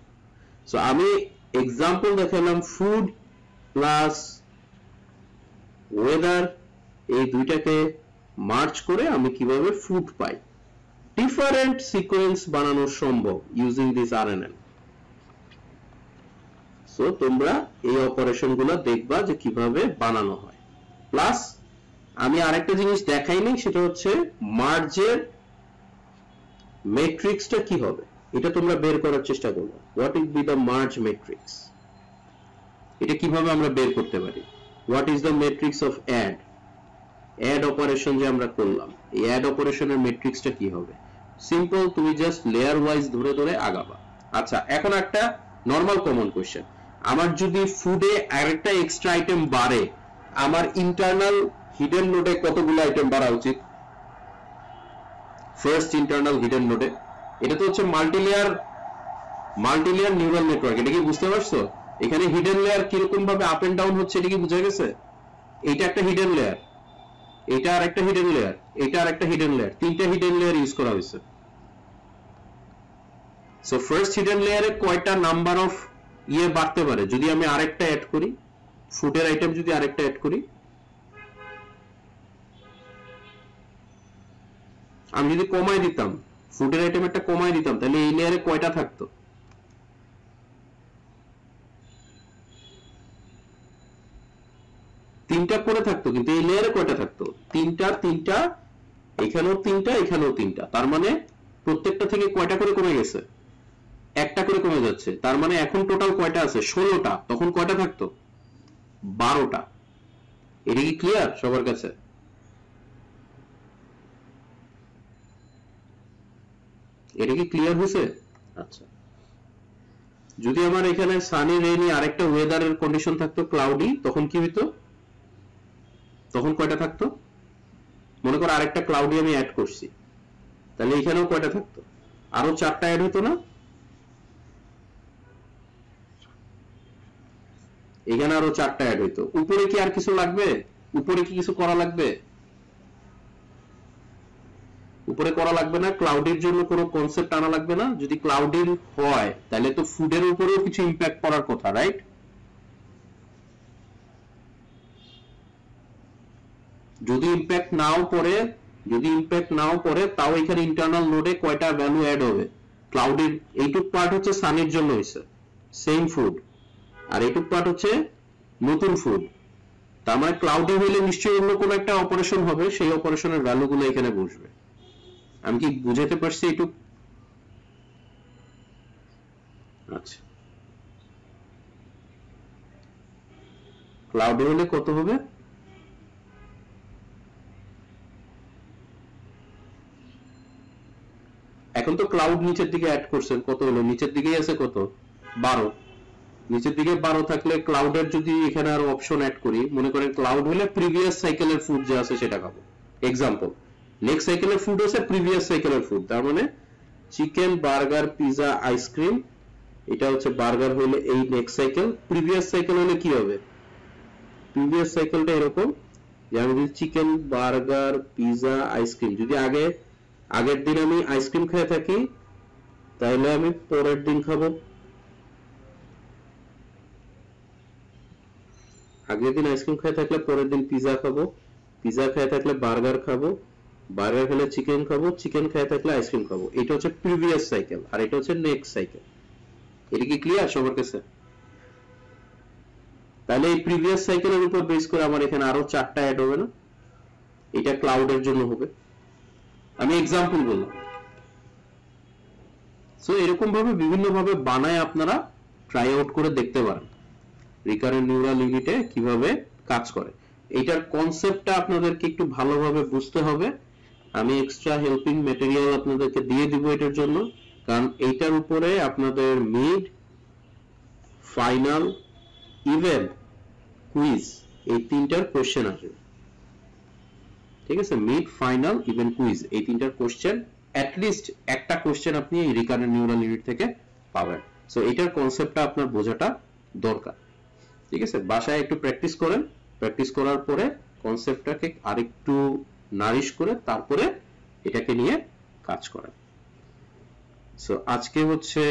সো আমি এক্সাম্পল দেখালাম ফুড প্লাস ওয়েদার, এই দুইটাকে মার্চ করে আমি কিভাবে ফুড পাই। ডিফারেন্ট সিকোয়েন্স বানানো সম্ভব ইউজিং দিস আরএনএন। সো তোমরা এই অপারেশনগুলো দেখবা যে কিভাবে বানানো হয়। প্লাস আমি আরেকটা জিনিস দেখাইনি, সেটা হচ্ছে মার্জের ম্যাট্রিক্সটা কি হবে, এটা তোমরা বের করার চেষ্টা করবে। What is be the merge matrix, এটা কিভাবে আমরা বের করতে পারি। What is the matrix of add operation যে আমরা করলাম, এই অ্যাড অপারেশনের ম্যাট্রিক্সটা কি হবে। সিম্পল, তুমি জাস্ট লেয়ার ওয়াইজ ধরে ধরে আগাবা। আচ্ছা, এখন একটা নরমাল কমন কোশ্চেন, আমার যদি ফুডে আরেকটা এক্সট্রা আইটেম বাড়ে, আমার ইন্টারনাল হিডেন নোডে কতগুলো আইটেম বাড়া উচিত? ফার্স্ট ইন্টারনাল হিডেন নোডে, এটা তো হচ্ছে মাল্টিলেয়ার নিউরাল নেটওয়ার্ক, এটা কি বুঝতে পারছো? এখানে হিডেন লেয়ার কিরকম ভাবে আপ এন্ড ডাউন হচ্ছে, এটা কি বুঝা গেছে? এটা একটা হিডেন লেয়ার, এটা আর একটা হিডেন লেয়ার, এটা আর একটা হিডেন লেয়ার, তিনটা হিডেন লেয়ার ইউজ করা হয়েছে। সো ফার্স্ট হিডেন লেয়ারে কয়টা নাম্বার অফ বাড়তে পারে যদি আমি আরেকটা অ্যাড করি, ফুডের আইটেম যদি আরেকটা অ্যাড করি, আমি যদি কমাই দিতাম, ফুডের আইটেম একটা কমাই দিতাম, তাহলে এই লেয়ারে কয়টা থাকতো? তিনটা করে থাকতো, কিন্তু এই লেয়ারে কয়টা থাকতো? তিনটা, এখানেও তিনটা, এখানেও তিনটা, তার মানে প্রত্যেকটা থেকে কয়টা করে কমে গেছে? একটা করে কমে যাচ্ছে, তার মানে এখন টোটাল কয়টা আছে? 16টা। তখন কয়টা থাকতো? 12টা। এটা কি ক্লিয়ার সবার কাছে? এটা কি ক্লিয়ার হয়েছে? আচ্ছা, যদি আমার এখানে সানি রেইনি আরেকটা ওয়েদারের কন্ডিশন থাকতো ক্লাউডি, তখন কি হইতো? তখন কয়টা থাকতো? মনে করো আরেকটা ক্লাউডি আমি অ্যাড করছি, তাহলে এখানেও কয়টা থাকতো? আরো 4টা অ্যাড হতো না? এখানে আরো 4টা অ্যাড হইতো। উপরে কি আর কিছু লাগবে? উপরে কি কিছু করা লাগবে? উপরে করা লাগবে না। ক্লাউডের জন্য কোনো কনসেপ্ট আনা লাগবে না। যদি ক্লাউডের হয় তাহলে তো ফুডের উপরেও কিছু ইম্প্যাক্ট করার কথা, রাইট? যদি ইম্প্যাক্ট নাও পড়ে তাও এখানে ইন্টারনাল নোডে কয়টা ভ্যালু অ্যাড হবে? ক্লাউডের এইটুক পার্ট হচ্ছে সানির জন্য হয়েছে, সেম ফুড, আর এইটুক পার্ট হচ্ছে নতুন ফুড। তার মানে ক্লাউডে হইলে নিশ্চয়ই অন্য কোনো একটা অপারেশন হবে, সেই অপারেশনের ভ্যালুগুলো এখানে বসবে। আমি কি বুঝাতে পারছি এইটুক? আচ্ছা, ক্লাউডে হলে কত হবে? এখন তো ক্লাউড নিচের দিকে অ্যাড করছেন, কত হলো? নিচের দিকেই আছে কত? 12। নিচের দিকে 12 থাকলে ক্লাউডের যদি এখানে আরো অপশন অ্যাড করি, মনে করেন ক্লাউড হলে প্রিভিয়াস সাইকেলের ফুড যা আছে সেটা খাবো। এক্সাম্পল, নেক্সট সাইকেলের ফুড হচ্ছে প্রিভিয়াস সাইকেলের ফুড, তার মানে চিকেন, বার্গার, পিজা, আইসক্রিম, এটা হচ্ছে বার্গার হলে এই নেক্সট সাইকেল। প্রিভিয়াস সাইকেল হলে কি হবে? প্রিভিয়াস সাইকেলটা এরকম যে আমি যদি চিকেন, বার্গার, পিজা, আইসক্রিম, যদি আগের দিন আমি আইসক্রিম খেয়ে থাকি তাহলে আমি পরের দিন খাবো। আগের দিন আইসক্রিম খেয়ে থাকলে পরের দিন পিজা খাবো, পিজা খেয়ে থাকলে বার্গার খাবো, বার্গার খেলে চিকেন খাবো, চিকেন খেয়ে থাকলে আইসক্রিম খাবো। এটা হচ্ছে প্রিভিয়াস সাইকেল, আর এটা হচ্ছে নেক্সট সাইকেল। এটা কি ক্লিয়ার সবার কাছে? তাহলে এই প্রিভিয়াস সাইকেলের উপর বেস করে আমার এখানে আরো 4টা অ্যাড হবে না? এটা ক্লাউডের জন্য হবে, আমি এক্সাম্পল বললাম। সো এরকম ভাবে বিভিন্ন ভাবে বানায় আপনারা ট্রাই আউট করে দেখতে পারেন রিকারেন্ট নিউরাল ইউনিটে কিভাবে কাজ করে। এটার কনসেপ্টটা আপনাদেরকে একটু ভালোভাবে বুঝতে হবে। আমি এক্সট্রা হেল্পিং ম্যাটেরিয়াল আপনাদেরকে দিয়ে দিব এটার জন্য, কারণ এইটার উপরে আপনাদের মিড, ফাইনাল, ইভেন, কুইজ, এই 3টার কোশ্চেন আসবে। ঠিক আছে, মিড, ফাইনাল, ইভেন, কুইজ, এই 3টার কোশ্চেন, অ্যাটলিস্ট একটা কোশ্চেন আপনি এই রিকারেন্ট নিউরাল ইউনিট থেকে পাবেন। সো এটার কনসেপ্টটা আপনার বোঝাটা দরকার। ঠিক আছে, বাসায় একটু প্র্যাকটিস করেন, প্র্যাকটিস করার পরে কনসেপ্টটাকে আরেকটু নারিশ করে তারপরে এটাকে নিয়ে কাজ করেন। সো আজকে হচ্ছে